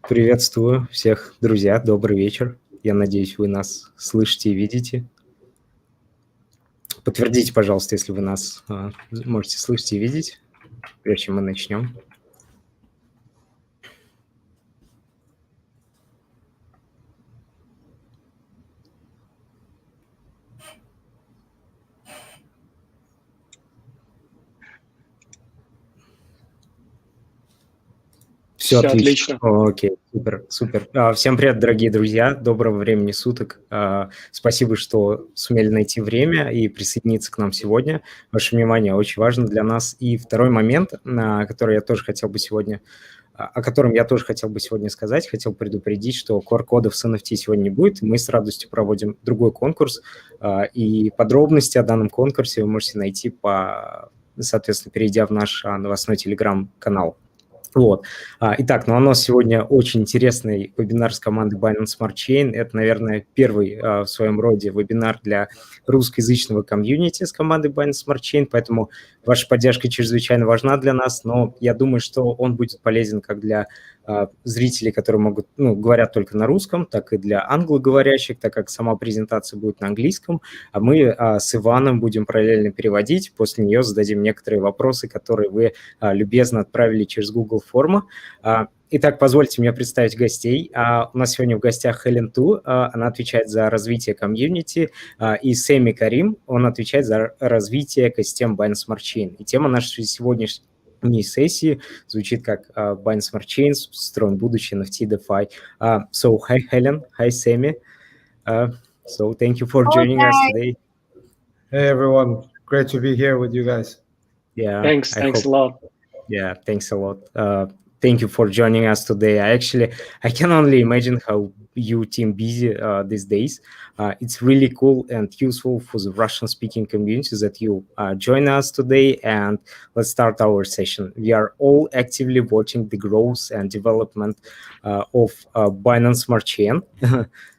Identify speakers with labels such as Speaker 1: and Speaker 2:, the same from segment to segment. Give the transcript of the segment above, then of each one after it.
Speaker 1: Приветствую всех, друзья. Добрый вечер. Я надеюсь, вы нас слышите и видите. Подтвердите, пожалуйста, если вы нас можете слышать и видеть, прежде чем мы начнем. Все отлично. Окей, супер. Всем привет, дорогие друзья. Доброго времени суток. Спасибо, что сумели найти время и присоединиться к нам сегодня. Ваше внимание очень важно для нас. И второй момент, о котором я тоже хотел бы сегодня сказать, хотел предупредить, что QR-кодов с NFT сегодня не будет. Мы с радостью проводим другой конкурс, и подробности о данном конкурсе вы можете найти, соответственно, перейдя в наш новостной телеграм-канал. Вот. Итак, у нас сегодня очень интересный вебинар с командой Binance Smart Chain. Это, наверное, первый в своем роде вебинар для русскоязычного комьюнити с командой Binance Smart Chain, поэтому ваша поддержка чрезвычайно важна для нас, но я думаю, что он будет полезен как для зрителей, которые говорят только на русском, так и для англоговорящих, так как сама презентация будет на английском, а мы с Иваном будем параллельно переводить, после нее зададим некоторые вопросы, которые вы любезно отправили через Google форму. Итак, позвольте мне представить гостей. У нас сегодня в гостях Helen Tu, она отвечает за развитие комьюнити, и Samy Karim, он отвечает за развитие экосистем Binance Smart Chain. И тема нашей сегодняшней сессии звучит как Binance Smart Chain, строим будущее, NFT&DeFi. So, hi Helen, hi Samy. So, thank you for joining us today.
Speaker 2: Hey everyone, great to be here with you guys.
Speaker 3: Yeah, thanks a lot.
Speaker 1: Yeah, thanks a lot. Thank you for joining us today. I can only imagine how you team busy these days. It's really cool and useful for the Russian-speaking community that you join us today. And let's start our session. We are all actively watching the growth and development of Binance Smart Chain.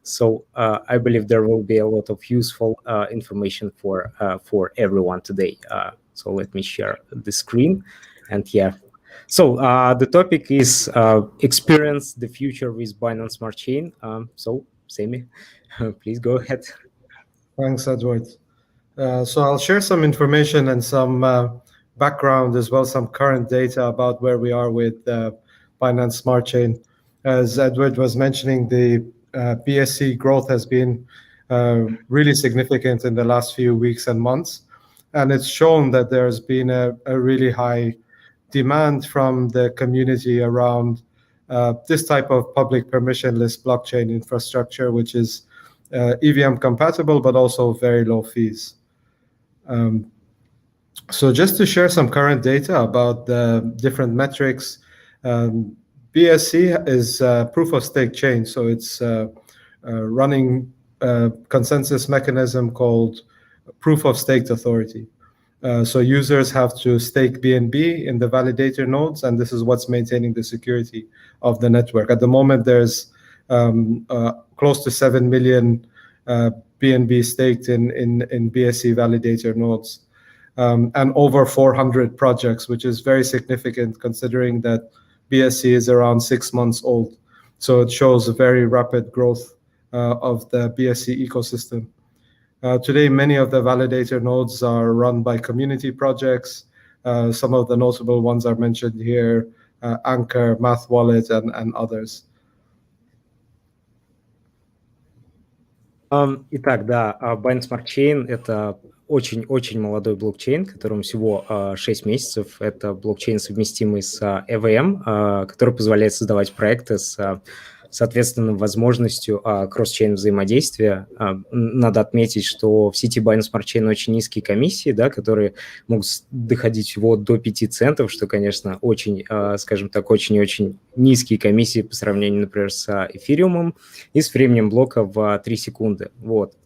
Speaker 1: So I believe there will be a lot of useful information for everyone today. So let me share the screen. And yeah. So the topic is experience the future with Binance Smart Chain. So Samy, please go ahead.
Speaker 2: Thanks, Edward. So I'll share some information and some background as well, some current data about where we are with Binance Smart Chain. As Edward was mentioning, the BSC growth has been really significant in the last few weeks and months. And it's shown that there's been a really high demand from the community around this type of public permissionless blockchain infrastructure, which is EVM compatible, but also very low fees. So just to share some current data about the different metrics, BSC is a proof of stake chain. So it's running a consensus mechanism called proof of staked authority. So users have to stake BNB in the validator nodes, and this is what's maintaining the security of the network. At the moment, there's close to 7 million BNB staked in BSC validator nodes, and over 400 projects, which is very significant considering that BSC is around 6 months old. So it shows a very rapid growth of the BSC ecosystem. Today, many of the validator nodes are run by community projects. Some of the notable ones are mentioned here, Anchor, Math Wallet, and others.
Speaker 1: Итак, да, Binance Smart Chain – это очень-очень молодой блокчейн, которому всего 6 месяцев. Это блокчейн, совместимый с EVM, который позволяет создавать проекты с соответственно, возможностью кросс-чейн взаимодействия. Надо отметить, что в сети Binance Smart Chain очень низкие комиссии, да, которые могут доходить всего до 5 центов, что, конечно, очень, скажем так, очень-очень низкие комиссии по сравнению, например, с эфириумом и с временем блока в 3 секунды. Вот.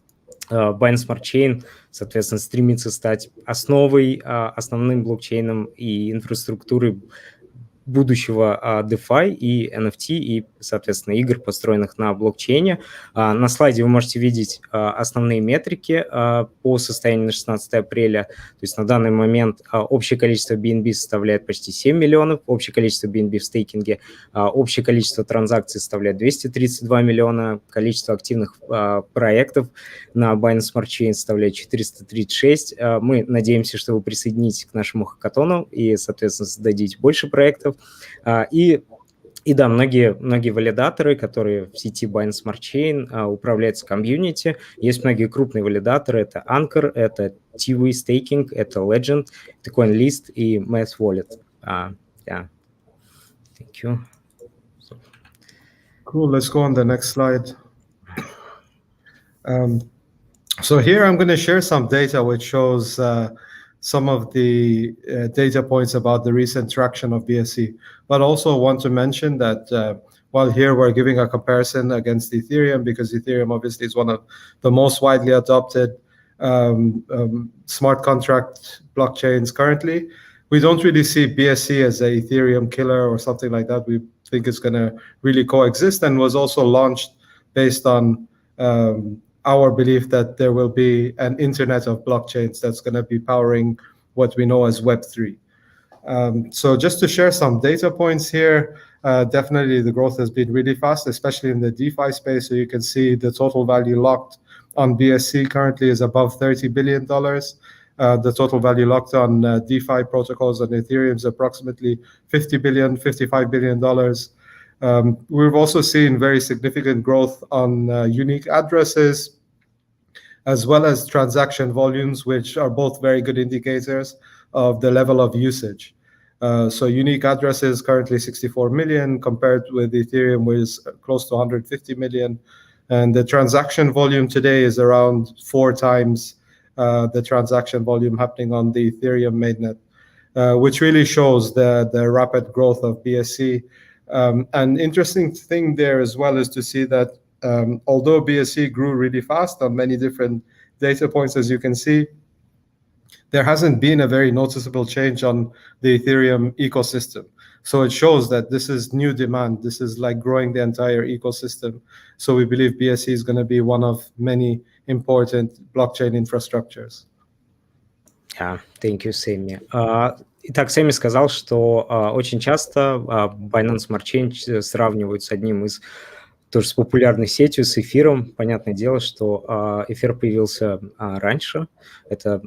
Speaker 1: Binance Smart Chain, соответственно, стремится стать основным блокчейном и инфраструктурой будущего DeFi и NFT, и, соответственно, игр, построенных на блокчейне. На слайде вы можете видеть основные метрики по состоянию на 16 апреля. То есть на данный момент общее количество BNB составляет почти 7 миллионов, общее количество BNB в стейкинге, общее количество транзакций составляет 232 миллиона, количество активных проектов на Binance Smart Chain составляет 436. Мы надеемся, что вы присоединитесь к нашему хакатону и, соответственно, создадите больше проектов. И да, многие валидаторы, которые в сети Binance Smart Chain управляются комьюнити. Есть многие крупные валидаторы. Это Anchor, это TV Staking, это Legend, это CoinList и Math Wallet. Yeah. Thank you.
Speaker 2: Cool. Let's go on the next slide. So here I'm going to share some data which shows some of the data points about the recent traction of BSC, but also want to mention that while here we're giving a comparison against Ethereum, because Ethereum obviously is one of the most widely adopted smart contract blockchains currently, we don't really see BSC as an Ethereum killer or something like that. We think it's going to really coexist, and was also launched based on our belief that there will be an internet of blockchains that's going to be powering what we know as Web3. So just to share some data points here, definitely the growth has been really fast, especially in the DeFi space. So you can see the total value locked on BSC currently is above $30 billion. The total value locked on DeFi protocols on Ethereum is approximately $55 billion. We've also seen very significant growth on unique addresses, as well as transaction volumes, which are both very good indicators of the level of usage. So unique addresses currently 64 million, compared with Ethereum, which is close to 150 million. And the transaction volume today is around 4 times the transaction volume happening on the Ethereum mainnet, which really shows the rapid growth of BSC. An interesting thing there as well is to see that although BSC grew really fast on many different data points, as you can see, there hasn't been a very noticeable change on the Ethereum ecosystem. So it shows that this is new demand. This is like growing the entire ecosystem. So we believe BSC is going to be one of many important blockchain infrastructures.
Speaker 1: Thank you, Samy. Итак, Сэмми сказал, что очень часто Binance Smart Chain сравнивают с одним из тоже с популярной сетью, с эфиром. Понятное дело, что эфир появился раньше. Это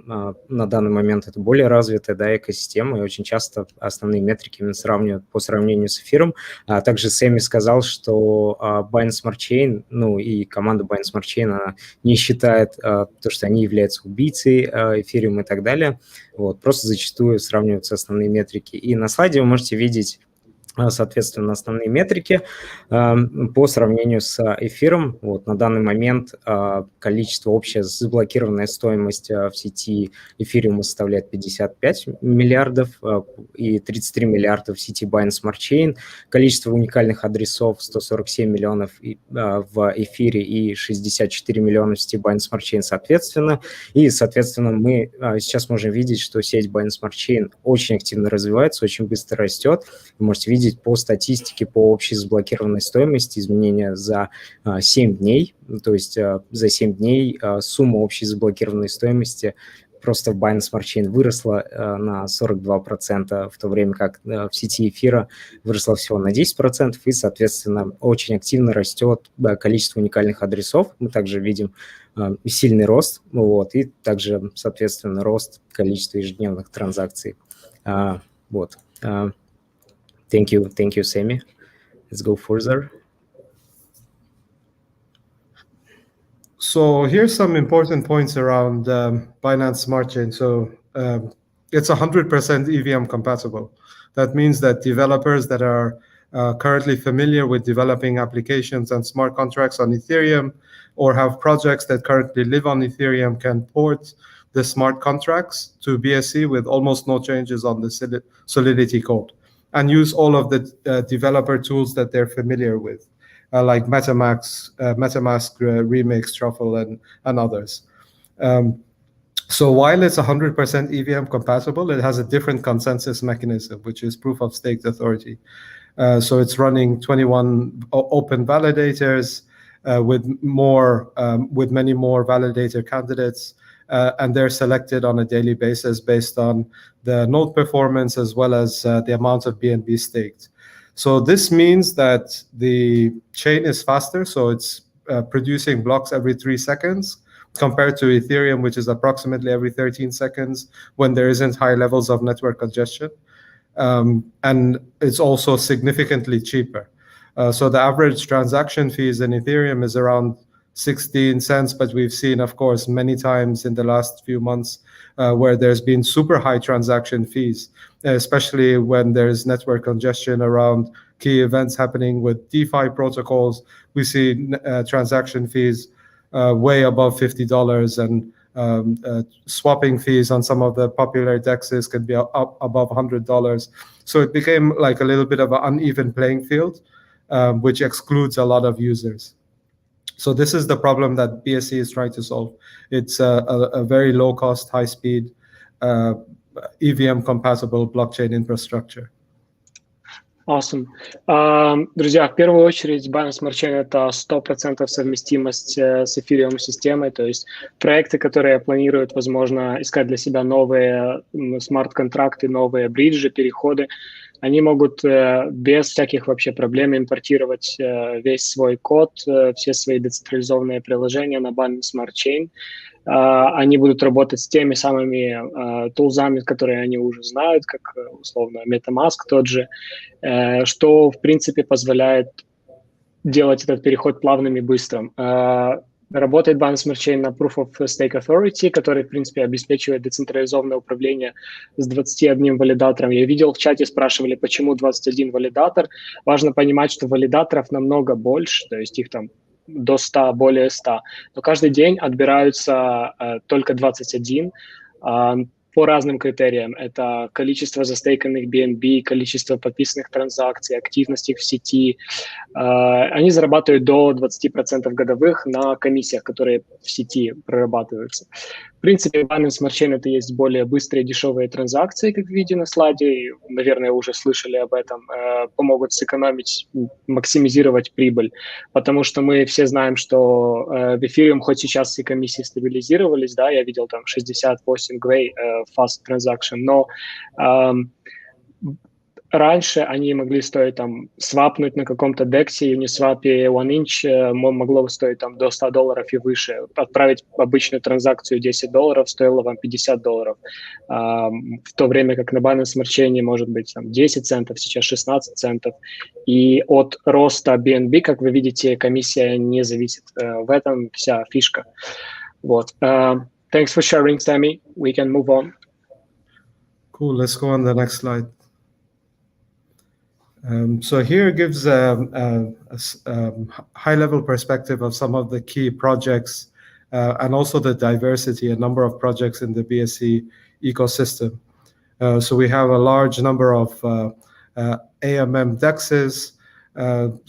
Speaker 1: на данный момент это более развитая экосистема, и очень часто основные метрики именно сравнивают по сравнению с эфиром. Также Сэмми сказал, что Binance Smart Chain, ну и команда Binance Smart Chain, она не считает то, что они являются убийцей эфириум и так далее. Вот, просто зачастую сравниваются основные метрики. И на слайде вы можете видеть, соответственно, основные метрики по сравнению с эфиром. Вот, на данный момент количество, общая заблокированная стоимость в сети эфириума составляет 55 миллиардов и 33 миллиарда в сети Binance Smart Chain. Количество уникальных адресов 147 миллионов в эфире и 64 миллиона в сети Binance Smart Chain соответственно. И, соответственно, мы сейчас можем видеть, что сеть Binance Smart Chain очень активно развивается, очень быстро растет. Вы можете видеть по статистике, по общей заблокированной стоимости изменения за 7 дней. То есть за 7 дней сумма общей заблокированной стоимости просто в Binance Smart Chain выросла на 42%, в то время как в сети эфира выросла всего на 10%, и, соответственно, очень активно растет количество уникальных адресов. Мы также видим сильный рост, вот, и также, соответственно, рост количества ежедневных транзакций. Вот. Thank you, Samy. Let's go further.
Speaker 2: So here's some important points around Binance Smart Chain. So it's 100% EVM compatible. That means that developers that are currently familiar with developing applications and smart contracts on Ethereum, or have projects that currently live on Ethereum, can port the smart contracts to BSC with almost no changes on the Solidity code, and use all of the developer tools that they're familiar with, like MetaMask, Remix, Truffle, and others. So while it's 100% EVM compatible, it has a different consensus mechanism, which is proof of stake authority. So it's running 21 open validators with many more validator candidates, and they're selected on a daily basis based on the node performance as well as the amount of BNB staked. So this means that the chain is faster, so it's producing blocks every 3 seconds, compared to Ethereum, which is approximately every 13 seconds when there isn't high levels of network congestion. And it's also significantly cheaper. So the average transaction fees in Ethereum is around 16 cents, but we've seen, of course, many times in the last few months where there's been super high transaction fees, especially when there's network congestion around key events happening with DeFi protocols. We see transaction fees way above $50, and swapping fees on some of the popular dexes can be up above $100. So it became like a little bit of an uneven playing field, which excludes a lot of users. So this is the problem that BSC is trying to solve. It's a very low-cost, high-speed, EVM-compatible blockchain infrastructure.
Speaker 3: Awesome. Друзья, в первую очередь Binance Smart Chain — это 100% совместимость с Ethereum системой, то есть проекты, которые планируют, возможно, искать для себя новые смарт-контракты, новые бриджи, переходы, они могут без всяких вообще проблем импортировать весь свой код, все свои децентрализованные приложения на Binance Smart Chain. Они будут работать с теми самыми тулзами, которые они уже знают, как условно MetaMask тот же, что в принципе позволяет делать этот переход плавным и быстрым. Работает Binance Smart Chain на Proof of Stake Authority, который, в принципе, обеспечивает децентрализованное управление с 21 валидатором. Я видел в чате, спрашивали, почему 21 валидатор. Важно понимать, что валидаторов намного больше, то есть их там до 100, более 100. Но каждый день отбираются только 21 по разным критериям. Это количество застейканных BNB, количество подписанных транзакций, активность их в сети. Они зарабатывают до 20% годовых на комиссиях, которые в сети прорабатываются. В принципе, Binance Smart Chain — это есть более быстрые, дешевые транзакции, как видите на слайде. Наверное, уже слышали об этом. Помогут сэкономить, максимизировать прибыль. Потому что мы все знаем, что в Ethereum хоть сейчас и комиссии стабилизировались, да, я видел там 68 гвей fast transaction, но раньше они могли стоить там, свапнуть на каком-то дексе, Uniswap OneInch могло стоить там до $100 и выше. Отправить обычную транзакцию $10 стоило вам $50. В то время как на Binance Smart Chain может быть там 10 центов, сейчас 16 центов. И от роста BNB, как вы видите, комиссия не зависит. В этом вся фишка. Вот. Thanks for sharing, Samy. We can move on.
Speaker 2: Cool. Let's go on the next slide. So here gives a high-level perspective of some of the key projects and also the diversity, a number of projects in the BSC ecosystem. So we have a large number of AMM dexes.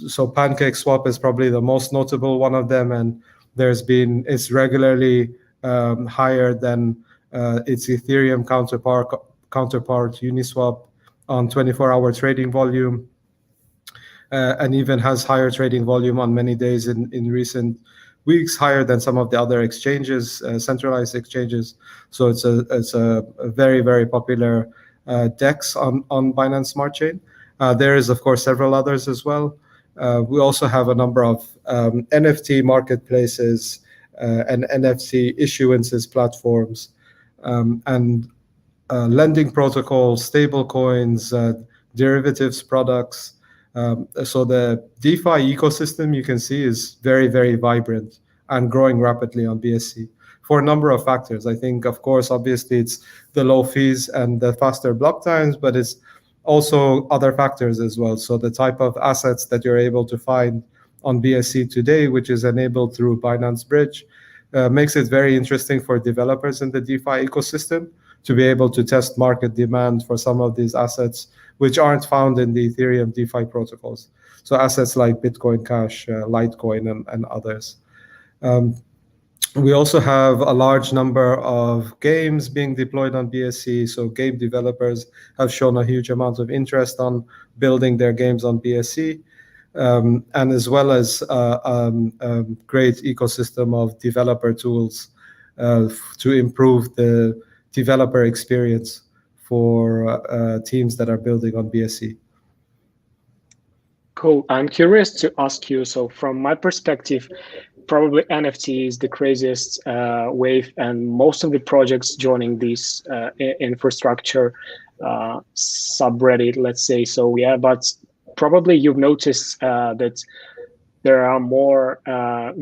Speaker 2: So PancakeSwap is probably the most notable one of them, and it's regularly higher than its Ethereum counterpart Uniswap on 24-hour trading volume, and even has higher trading volume on many days in recent weeks, higher than some of the other exchanges, centralized exchanges. So it's a very, very popular DEX on Binance Smart Chain. There is, of course, several others as well. We also have a number of NFT marketplaces and NFT issuances platforms, and lending protocols, stable coins, derivatives products. So the DeFi ecosystem, you can see, is very, very vibrant and growing rapidly on BSC for a number of factors. I think, of course, obviously, it's the low fees and the faster block times, but it's also other factors as well. So the type of assets that you're able to find on BSC today, which is enabled through Binance Bridge, makes it very interesting for developers in the DeFi ecosystem to be able to test market demand for some of these assets which aren't found in the Ethereum DeFi protocols. So assets like Bitcoin Cash, Litecoin, and others. We also have a large number of games being deployed on BSC. So game developers have shown a huge amount of interest on building their games on BSC. And as well as a great ecosystem of developer tools to improve the developer experience for teams that are building on BSC.
Speaker 3: Cool. I'm curious to ask you, so from my perspective, probably NFT is the craziest wave, and most of the projects joining this infrastructure subreddit, let's say. So yeah, but probably you've noticed that there are more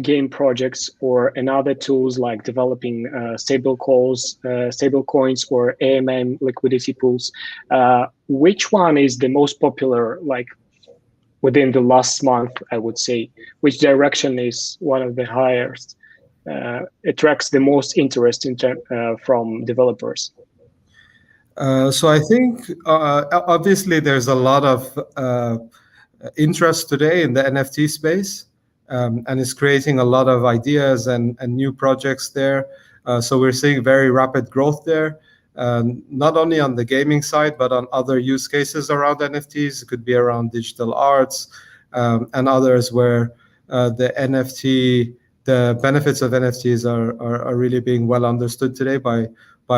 Speaker 3: game projects or another tools like developing stable coins or AMM liquidity pools. Which one is the most popular, like within the last month, I would say? Which direction is one of the highest, attracts the most interest from developers?
Speaker 2: So I think obviously there's a lot of interest today in the NFT space, and it's creating a lot of ideas and new projects there. So we're seeing very rapid growth there, not only on the gaming side, but on other use cases around NFTs. It could be around digital arts and others where the benefits of NFTs are really being well understood today by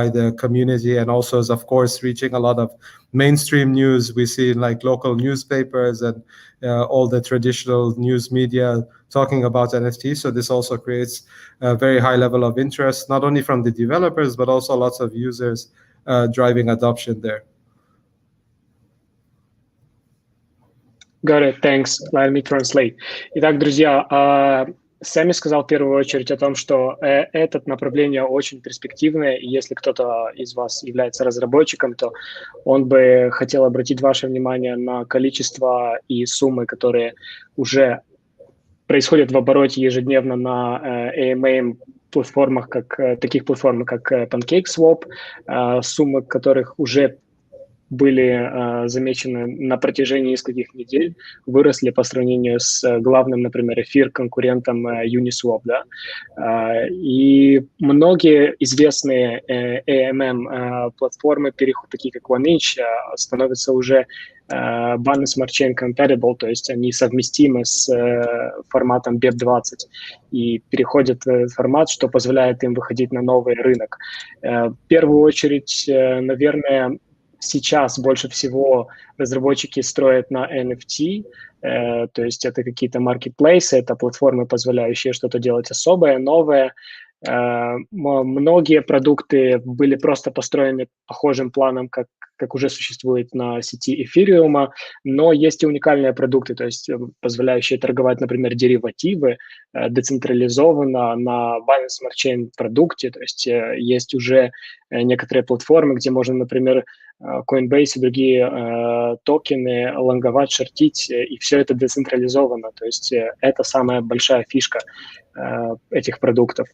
Speaker 2: the community, and also is of course reaching a lot of mainstream news. We see like local newspapers and all the traditional news media talking about NFTs. So this also creates a very high level of interest, not only from the developers, but also lots of users driving adoption there.
Speaker 3: Got it, thanks. Let me translate. Итак, друзья, Сами сказал в первую очередь о том, что это направление очень перспективное, и если кто-то из вас является разработчиком, то он бы хотел обратить ваше внимание на количество и суммы, которые уже происходят в обороте ежедневно на AMM платформах, таких платформах, как PancakeSwap, суммы которых уже были замечены на протяжении нескольких недель, выросли по сравнению с главным, например, конкурентом Uniswap, да. И многие известные AMM-платформы, такие как OneInch, становятся уже Binance Smart Chain compatible, то есть они совместимы с форматом BEP20 и переходят в этот формат, что позволяет им выходить на новый рынок. В первую очередь, наверное, сейчас больше всего разработчики строят на NFT, то есть это какие-то маркетплейсы, это платформы, позволяющие что-то делать особое, новое. Многие продукты были просто построены похожим планом, как уже существует на сети эфириума, но есть и уникальные продукты, то есть позволяющие торговать, например, деривативы децентрализованно на Binance Smart Chain продукте, то есть есть уже некоторые платформы, где можно, например, Coinbase и другие токены лонговать, шортить, и все это децентрализовано, то есть это самая большая фишка этих продуктов.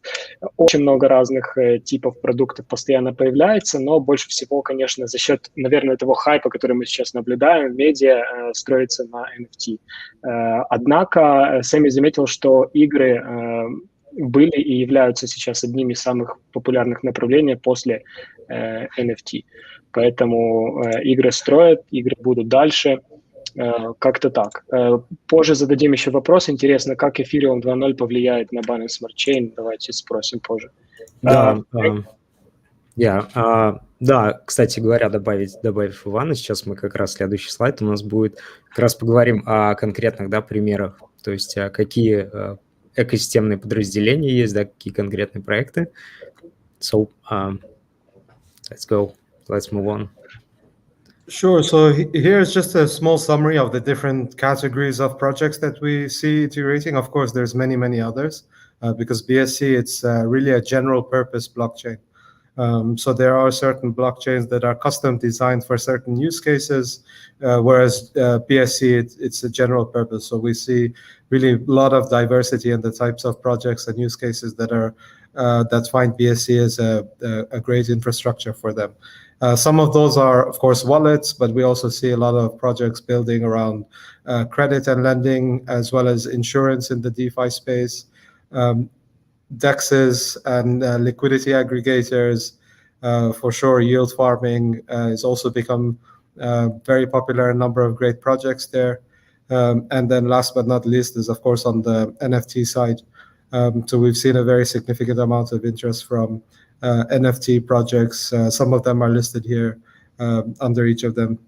Speaker 3: Очень много разных типов продуктов постоянно появляется, но больше всего, конечно, за счет, наверное, того хайпа, который мы сейчас наблюдаем, медиа строится на NFT. Однако Сэмми заметил, что игры были и являются сейчас одними из самых популярных направлений после NFT. Поэтому игры строят, игры будут дальше. Как-то так. Позже зададим еще вопрос. Интересно, как Ethereum 2.0 повлияет на Binance Smart Chain? Давайте спросим позже.
Speaker 1: Да, кстати говоря, добавив Ивана, сейчас мы как раз следующий слайд у нас будет, как раз поговорим о конкретных, да, примерах, то есть какие экосистемные подразделения есть, да, какие конкретные проекты. So, let's move on.
Speaker 2: Sure. So here's just a small summary of the different categories of projects that we see iterating. Of course, there's many others because BSC, it's really a general purpose blockchain. So there are certain blockchains that are custom designed for certain use cases, whereas BSC, it's a general purpose. So we see really a lot of diversity in the types of projects and use cases that find BSC as a great infrastructure for them. Some of those are, of course, wallets, but we also see a lot of projects building around credit and lending, as well as insurance in the DeFi space. DEXs and liquidity aggregators. For sure, yield farming has also become very popular. A number of great projects there. And then last but not least is, of course, on the NFT side. So we've seen a very significant amount of interest from NFT projects. Some of them are listed here under each of them.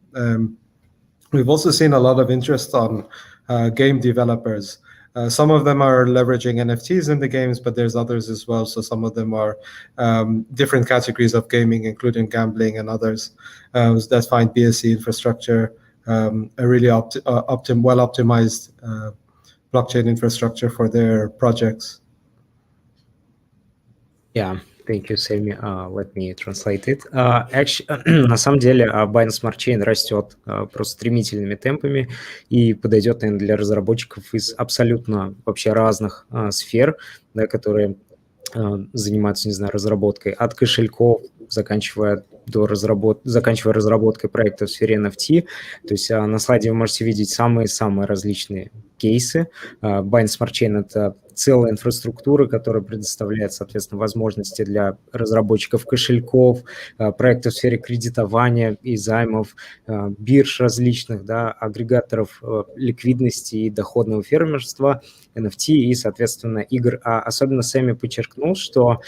Speaker 2: We've also seen a lot of interest on game developers. Some of them are leveraging NFTs in the games, but there's others as well. So some of them are different categories of gaming, including gambling and others that find BSC infrastructure a really well-optimized blockchain infrastructure for their projects.
Speaker 1: Yeah. Thank you, Sammy. Let me translate it. Actually, на самом деле, Binance Smart Chain растет просто стремительными темпами и подойдет, наверное, для разработчиков из абсолютно вообще разных сфер, да, которые занимаются, не знаю, разработкой от кошельков, заканчивая разработкой проекта в сфере NFT. То есть на слайде вы можете видеть самые-самые различные кейсы. Binance Smart Chain – это целая инфраструктура, которая предоставляет, соответственно, возможности для разработчиков кошельков, проектов в сфере кредитования и займов, бирж различных, да, агрегаторов ликвидности и доходного фермерства, NFT и, соответственно, игр. Особенно Сэмми подчеркнул, что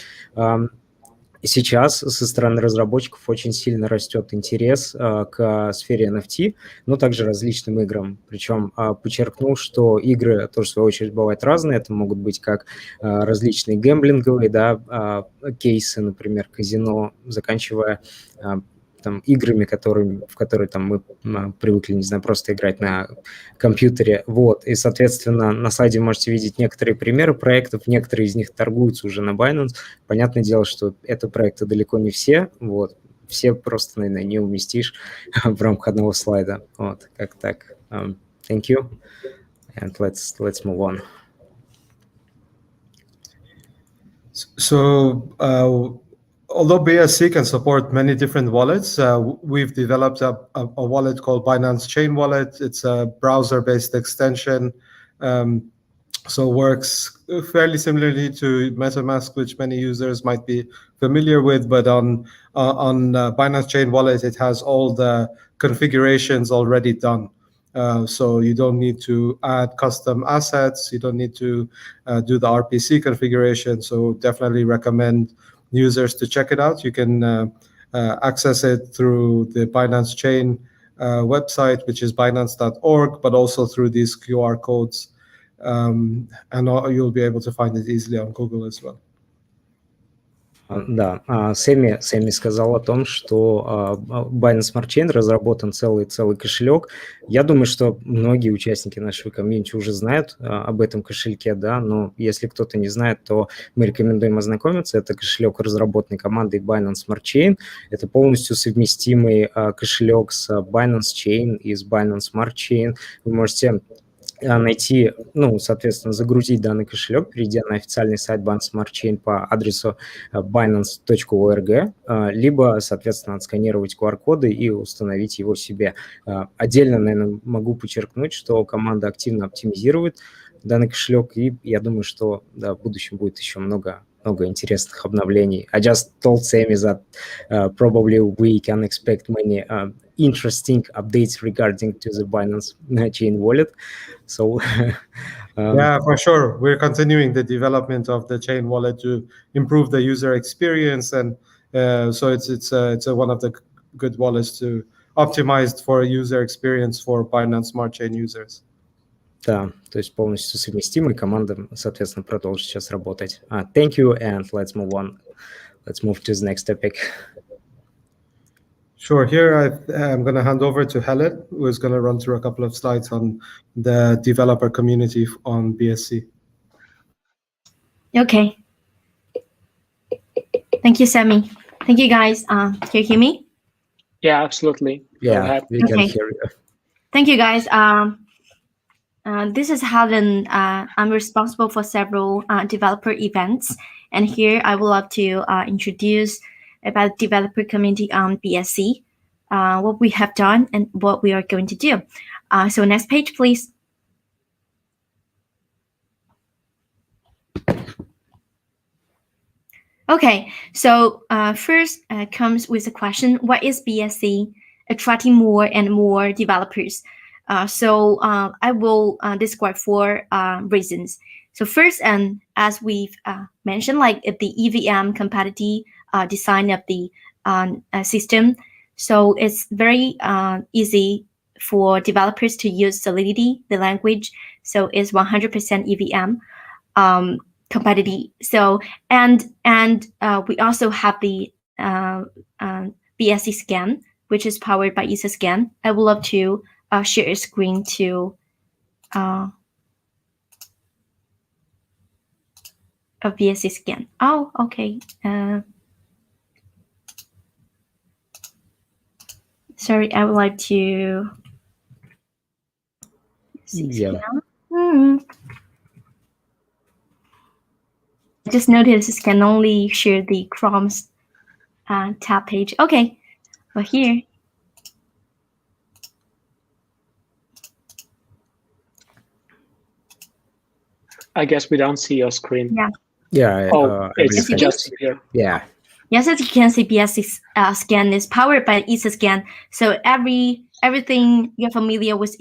Speaker 1: сейчас со стороны разработчиков очень сильно растет интерес к сфере NFT, но также различным играм. Причем подчеркнул, что игры тоже, в свою очередь, бывают разные. Это могут быть как различные гэмблинговые, да, кейсы, например, казино, заканчивая там, играми, в которые там, мы привыкли, не знаю, просто играть на компьютере. Вот. И, соответственно, на слайде вы можете видеть некоторые примеры проектов, некоторые из них торгуются уже на Binance. Понятное дело, что это проекты далеко не все, вот. Все просто, наверное, не уместишь в рамках одного слайда. Вот, как так. Thank you. And let's move on.
Speaker 2: So, although BSC can support many different wallets, we've developed a wallet called Binance Chain Wallet. It's a browser-based extension, so works fairly similarly to MetaMask, which many users might be familiar with. But on Binance Chain Wallet, it has all the configurations already done. So you don't need to add custom assets. You don't need to do the RPC configuration. So definitely recommend users to check it out. You can access it through the Binance Chain website, which is binance.org, but also through these QR codes. And you'll be able to find it easily on Google as well.
Speaker 1: Да, Сэмми сказал о том, что Binance Smart Chain разработан целый кошелек. Я думаю, что многие участники нашего комьюнити уже знают об этом кошельке, да, но если кто-то не знает, то мы рекомендуем ознакомиться. Это кошелек, разработанный командой Binance Smart Chain. Это полностью совместимый кошелек с Binance Chain и с Binance Smart Chain. Вы можете найти, ну, соответственно, загрузить данный кошелек, перейдя на официальный сайт Binance Smart Chain по адресу binance.org, либо, соответственно, отсканировать QR-коды и установить его себе. Отдельно, наверное, могу подчеркнуть, что команда активно оптимизирует данный кошелек, и я думаю, что да, в будущем будет еще много интересных обновлений. I just told Sammy that probably we can expect many interesting updates regarding to the Binance Chain wallet. So
Speaker 2: yeah, for sure. We're continuing the development of the chain wallet to improve the user experience, and so it's one of the good wallets to optimize for user experience for Binance Smart Chain users.
Speaker 1: Да, то есть полностью совместимы, команда, соответственно, продолжит сейчас работать. Thank you, and let's move on. Let's move to the next topic.
Speaker 2: Sure. Here I'm going to hand over to Helen, who is going to run through a couple of slides on the developer community on BSC.
Speaker 4: Okay. Thank you, Sammy. Thank you, guys. Can you hear me?
Speaker 3: Yeah, absolutely.
Speaker 1: Yeah, we can hear you.
Speaker 4: Thank you, guys. This is Helen. I'm responsible for several developer events. And here I would love to introduce about developer community on BSC, what we have done and what we are going to do. So next page, please. Okay, so first comes with the question, why is BSC attracting more and more developers? So I will describe 4 reasons. So first, as we've mentioned, like the EVM compatibility design of the system, so it's very easy for developers to use Solidity, the language. So it's 100% EVM compatibility. So and we also have the BSC scan, which is powered by EtherScan. I would love to share a screen to a BSC scan. Oh, okay. Sorry, I would like to.
Speaker 1: Yeah.
Speaker 4: I just noticed this can only share the Chrome's tab page. Okay, but here.
Speaker 3: I guess we don't see your screen.
Speaker 4: Yeah.
Speaker 1: Yeah.
Speaker 3: It's just here.
Speaker 1: Yeah.
Speaker 4: Yes, as you can see, BSC scan is powered by EtherScan. So everything you're familiar with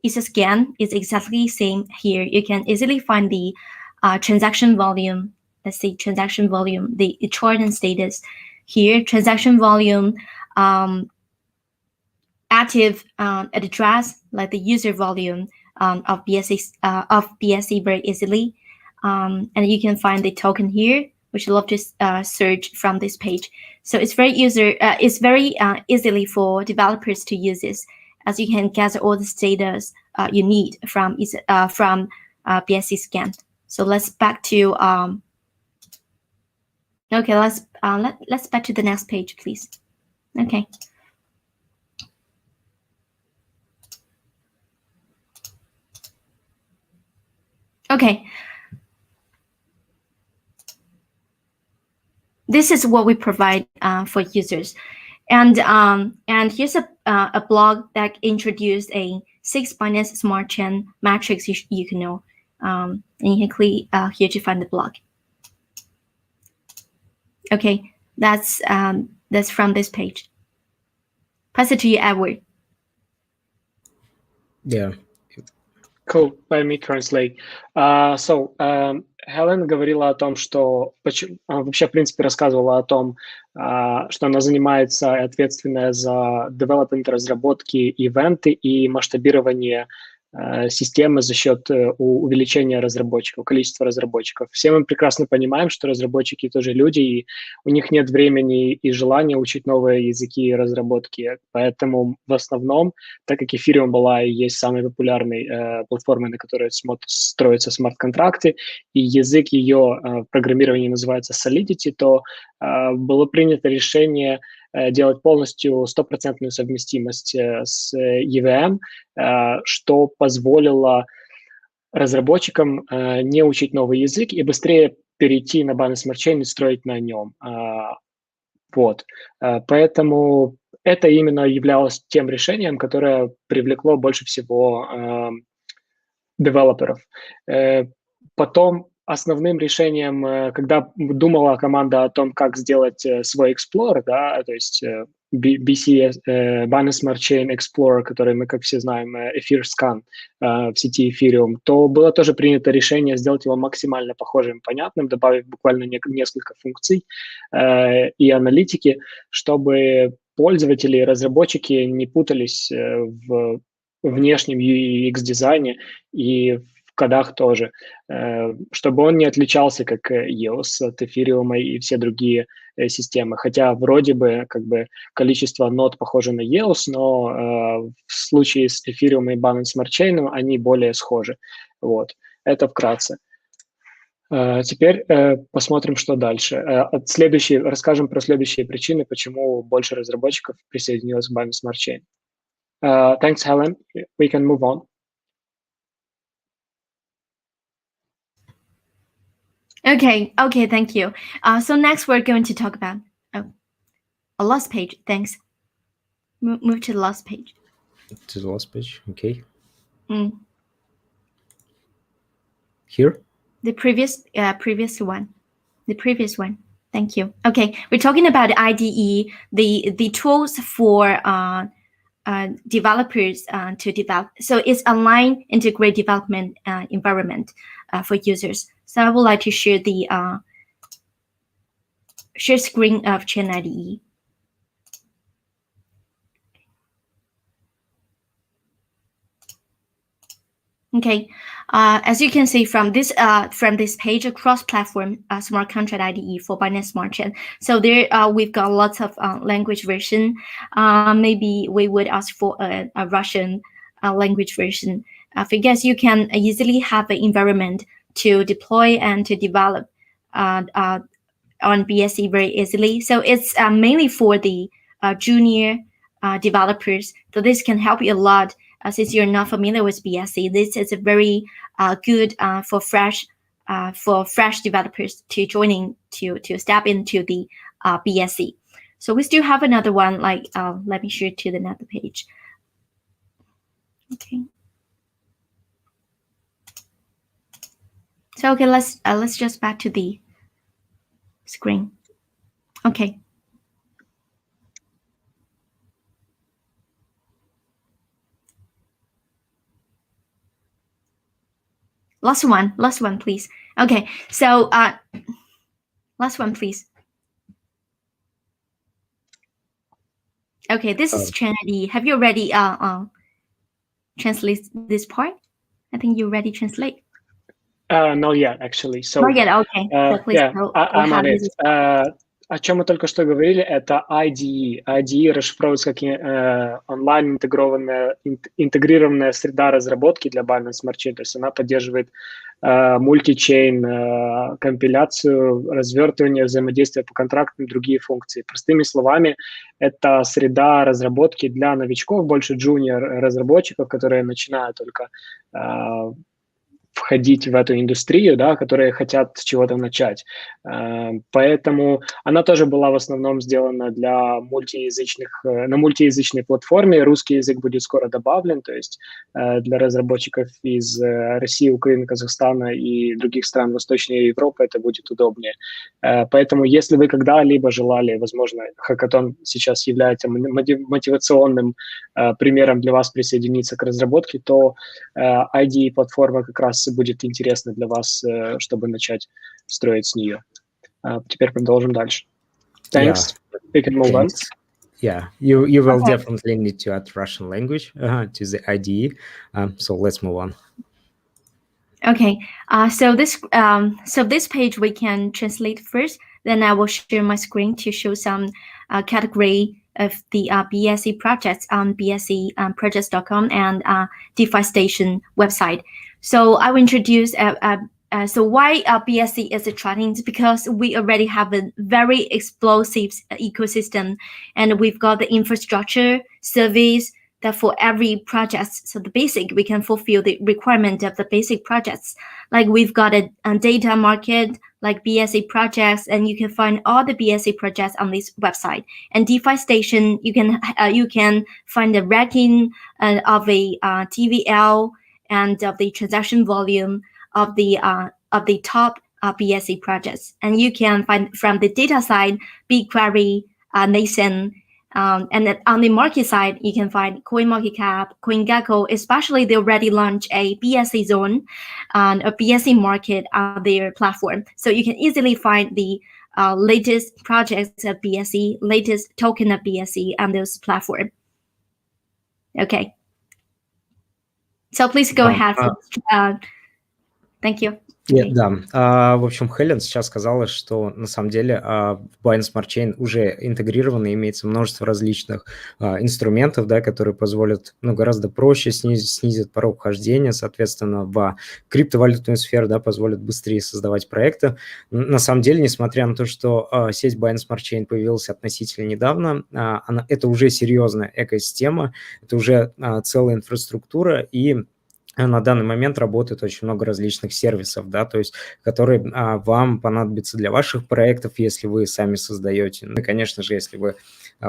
Speaker 4: EtherScan is exactly same here. You can easily find the transaction volume. Let's see, transaction volume, the chart and status. Here, transaction volume, active address, like the user volume of BSC very easily. And you can find the token here, which I love to search from this page. So it's very easily for developers to use this, as you can gather all the status you need from BSC scan. So let's back to okay. Let's back to the next page, please. Okay. Okay. This is what we provide for users, and here's a blog that introduced a 6 Binance Smart Chain matrix you can know, and you can click here to find the blog. Okay, that's from this page. Pass it to you, Edward.
Speaker 1: Yeah.
Speaker 3: Cool, let me translate. Хелен говорила о том, что вообще, в принципе, рассказывала о том, что она занимается и ответственная за development, разработки, ивенты и масштабирование системы за счет увеличения разработчиков, количества разработчиков. Все мы прекрасно понимаем, что разработчики тоже люди, и у них нет времени и желания учить новые языки разработки. Поэтому в основном, так как Ethereum была и есть самой популярной платформой, на которой строятся смарт-контракты, и язык ее программирования называется Solidity, то было принято решение делать полностью 100% совместимость с EVM, что позволило разработчикам не учить новый язык и быстрее перейти на Binance Smart Chain и строить на нем. Вот. Поэтому это именно являлось тем решением, которое привлекло больше всего девелоперов. Потом основным решением, когда думала команда о том, как сделать свой Explorer, да, то есть BC, Binance Smart Chain Explorer, который мы, как все знаем, EtherScan в сети Ethereum, то было тоже принято решение сделать его максимально похожим и понятным, добавив буквально несколько функций и аналитики, чтобы пользователи и разработчики не путались в внешнем UX-дизайне и в кодах тоже, чтобы он не отличался как EOS от Ethereum и все другие системы. Хотя вроде бы как бы количество нод похоже на EOS, но в случае с Ethereum и Binance Smart Chain они более схожи. Вот. Это вкратце. Теперь посмотрим, что дальше. Расскажем про следующие причины, почему больше разработчиков присоединилось к Binance Smart Chain. Thanks, Helen. We can move on.
Speaker 4: Okay, thank you. So next we're going to talk about a last page. Thanks. Move to the last page.
Speaker 1: To the last page, okay.
Speaker 4: Mm.
Speaker 1: Here?
Speaker 4: The previous one. The previous one. Thank you. Okay, we're talking about IDE, the tools for developers to develop. So it's online integrated development environment for users. So I would like to share the share screen of Chain IDE. Okay, as you can see from this page, a cross-platform smart contract IDE for Binance Smart Chain. So there we've got lots of language version. Maybe we would ask for a Russian language version. Because you can easily have an environment to deploy and to develop on BSC very easily. So it's mainly for the junior developers. So this can help you a lot. Since you're not familiar with BSC, this is a very good for fresh developers to joining to step into the BSC. So we still have another one. Like let me share to the another page. Okay. So okay, let's just back to the screen. Okay. Last one, please. Okay, so last one, please. Okay, this is Chain IDE. Have you already translate this part? I think you already translate.
Speaker 3: Not yet, actually. So,
Speaker 4: not yet, okay. So please
Speaker 3: I'm on it. О чем мы только что говорили, это IDE. IDE расшифровывается как интегрированная среда разработки для Binance Smart Chain. То есть она поддерживает мультичейн, компиляцию, развертывание, взаимодействие по контрактам и другие функции. Простыми словами, это среда разработки для новичков, больше джуниор-разработчиков, которые начинают только входить в эту индустрию, да, которые хотят с чего-то начать. Поэтому она тоже была в основном сделана для на мультиязычной платформе. Русский язык будет скоро добавлен, то есть для разработчиков из России, Украины, Казахстана и других стран Восточной Европы это будет удобнее. Поэтому если вы когда-либо желали, возможно, хакатон сейчас является мотивационным примером для вас присоединиться к разработке, то IDE-платформа как раз будет интересно для вас, чтобы начать строить с нее. Теперь продолжим дальше. Thanks. We can move on.
Speaker 1: Yeah, you will definitely need to add Russian language to the IDE. So let's move on.
Speaker 4: Okay. So this page we can translate first. Then I will share my screen to show some category of the BSC projects on bscprojects.com and DeFi Station website. So I will introduce so why BSC is attracting is because we already have a very explosive ecosystem, and we've got the infrastructure service that for every project. So the basic, we can fulfill the requirement of the basic projects. Like we've got a data market, like BSC projects, and you can find all the BSC projects on this website. And DeFi Station, you can find the ranking of a TVL and of the transaction volume of the top BSC projects. And you can find from the data side, BigQuery, Nascent, and on the market side, you can find CoinMarketCap, CoinGecko, especially they already launched a BSC zone and a BSC market on their platform. So you can easily find the latest projects of BSC, latest token of BSC on those platforms. Okay. So please go ahead. Thank you.
Speaker 1: Да, в общем, Хелен сейчас сказала, что на самом деле Binance Smart Chain уже интегрирован, и имеется множество различных инструментов, да, которые позволят гораздо проще снизить порог вхождения, соответственно, в криптовалютную сферу, да, позволят быстрее создавать проекты. На самом деле, несмотря на то, что сеть Binance Smart Chain появилась относительно недавно, это уже серьезная экосистема, это уже целая инфраструктура, и на данный момент работает очень много различных сервисов, да, то есть которые вам понадобятся для ваших проектов, если вы сами создаете. Ну и, конечно же, если вы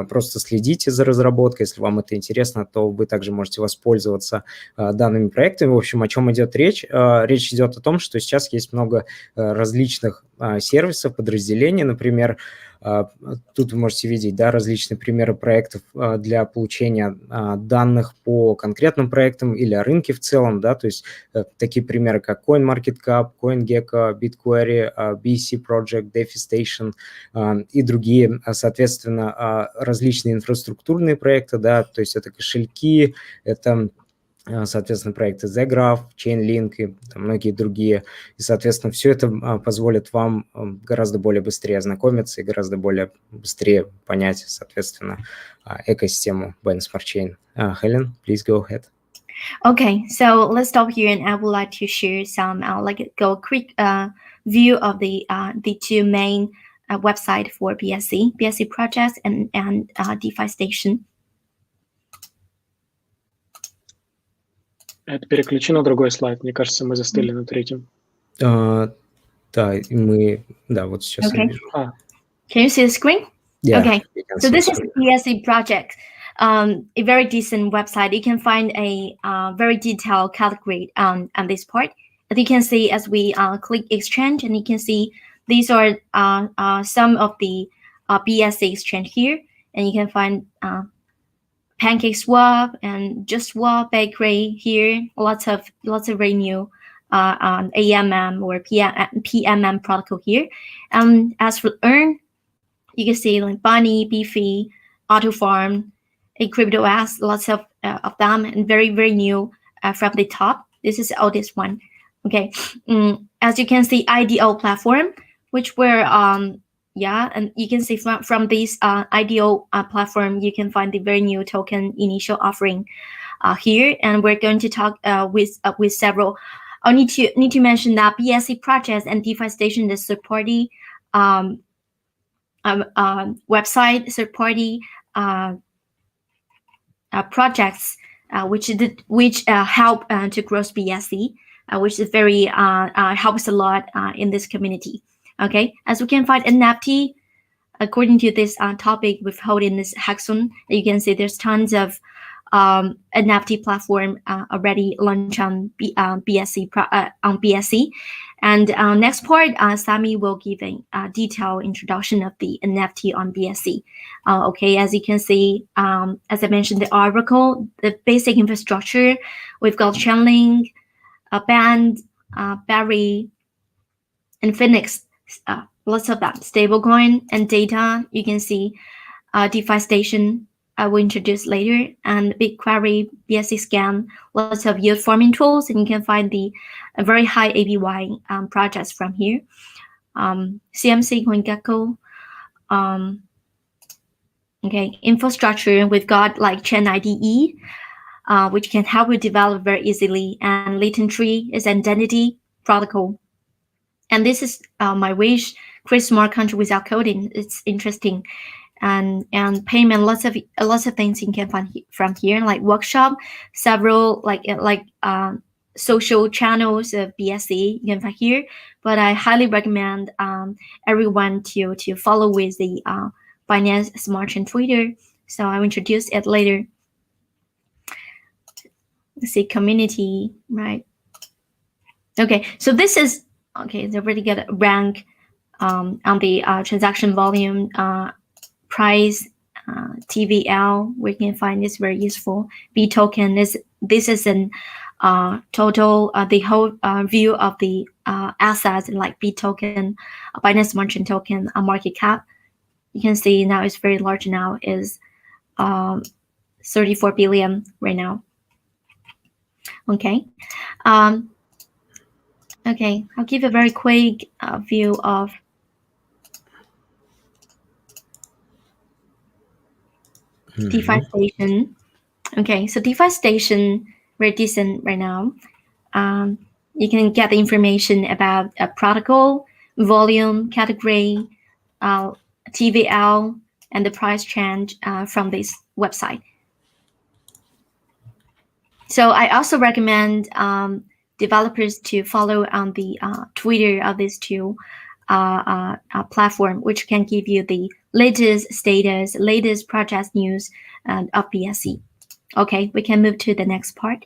Speaker 1: просто следите за разработкой, если вам это интересно, то вы также можете воспользоваться данными проектами. В общем, о чем идет речь? Речь идет о том, что сейчас есть много различных сервисов, подразделений, например, тут вы можете видеть, да, различные примеры проектов для получения данных по конкретным проектам или о рынке в целом, да, то есть такие примеры, как CoinMarketCap, CoinGecko, BitQuery, BSC Project, DeFi Station и другие, соответственно, различные инфраструктурные проекты, да, то есть это кошельки, это соответственно, проекты The Graph, Chainlink и там многие другие. И, соответственно, все это позволит вам гораздо более быстрее ознакомиться и гораздо более быстрее понять, соответственно, экосистему Binance Smart Chain. Helen, please go ahead.
Speaker 4: Okay, so let's stop here, and I would like to share some go quick view of the two main website for BSC projects and DeFi Station.
Speaker 3: Это переключи на другой слайд. Мне кажется, мы застыли на третьем.
Speaker 1: Да, вот сейчас я вижу.
Speaker 4: Can you see the screen?
Speaker 1: Yeah,
Speaker 4: okay, so this is BSC project. A very decent website. You can find a very detailed category on this part. As you can see, as we click exchange, and you can see these are some of the BSC exchange here, and you can find PancakeSwap and JustSwap, Bakery here. Lots of very new AMM or PMM protocol here. As for Earn, you can see like Bunny, Beefy, AutoFarm, a CryptoS, lots of them, and very very new from the top. This is the oldest one. Okay, as you can see, IDO platform, which were and you can see from this IDO platform, you can find the very new token initial offering here, and we're going to talk with several. I need to mention that BSC projects and DeFi Station, the third party website, third party projects which help to grow BSC, which is very helps a lot in this community. Okay, as we can find NFT, according to this topic we've held in this hackathon, you can see there's tons of NFT platform already launched on BSC And next part, Samy will give a detailed introduction of the NFT on BSC. Okay, as you can see, as I mentioned, the Oracle, the basic infrastructure, we've got Chainlink, Band, Barry, and Phoenix. Lots of that. Stablecoin and data, you can see DeFi Station, I will introduce later, and BigQuery, BSC Scan, lots of yield farming tools, and you can find the very high APY projects from here. CMC, CoinGecko. Okay, infrastructure, we've got like Chain IDE, which can help you develop very easily, and latent tree is identity protocol. And this is my wish, create smart contract without coding. It's interesting. And payment, lots of things you can find from here, like workshop, several like social channels of BSC you can find here. But I highly recommend everyone to follow with the Binance Smart Chain Twitter. So I'll introduce it later. Let's see, community, right? Okay, so this is they already get a rank on the transaction volume. Price, TVL, we can find this very useful. B token this is an total the whole view of the assets like B token, Binance Smart Chain token, market cap. You can see now it's very large now, is 34 billion right now. Okay, okay, I'll give a very quick view of DeFi Station. Okay, so DeFi Station, very decent right now. You can get the information about a protocol, volume, category, TVL, and the price change from this website. So I also recommend developers to follow on the Twitter of these two platform, which can give you the latest status, latest project news of BSC. Okay, we can move to the next part.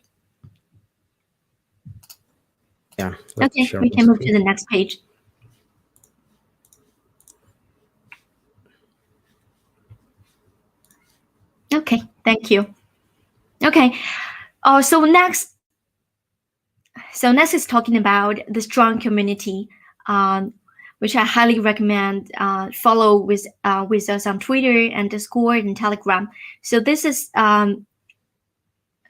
Speaker 1: Yeah.
Speaker 4: Okay, we can move to the next page. Okay, thank you. Okay, so next is talking about the strong community, which I highly recommend follow with us on Twitter and Discord and Telegram. So this is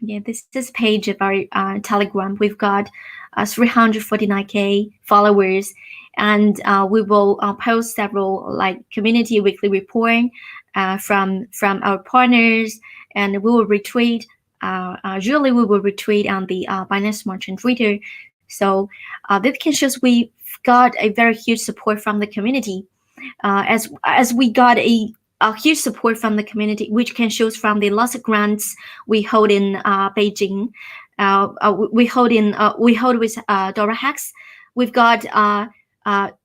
Speaker 4: this page of our Telegram. We've got 349K followers, and we will post several like community weekly reporting from our partners, and we will retweet. Usually we will retweet on the Binance Smart Chain Twitter. So that can show we've got a very huge support from the community. As we got a huge support from the community, which can show from the lots of grants we hold in Beijing. We hold with Dora Hacks. We've got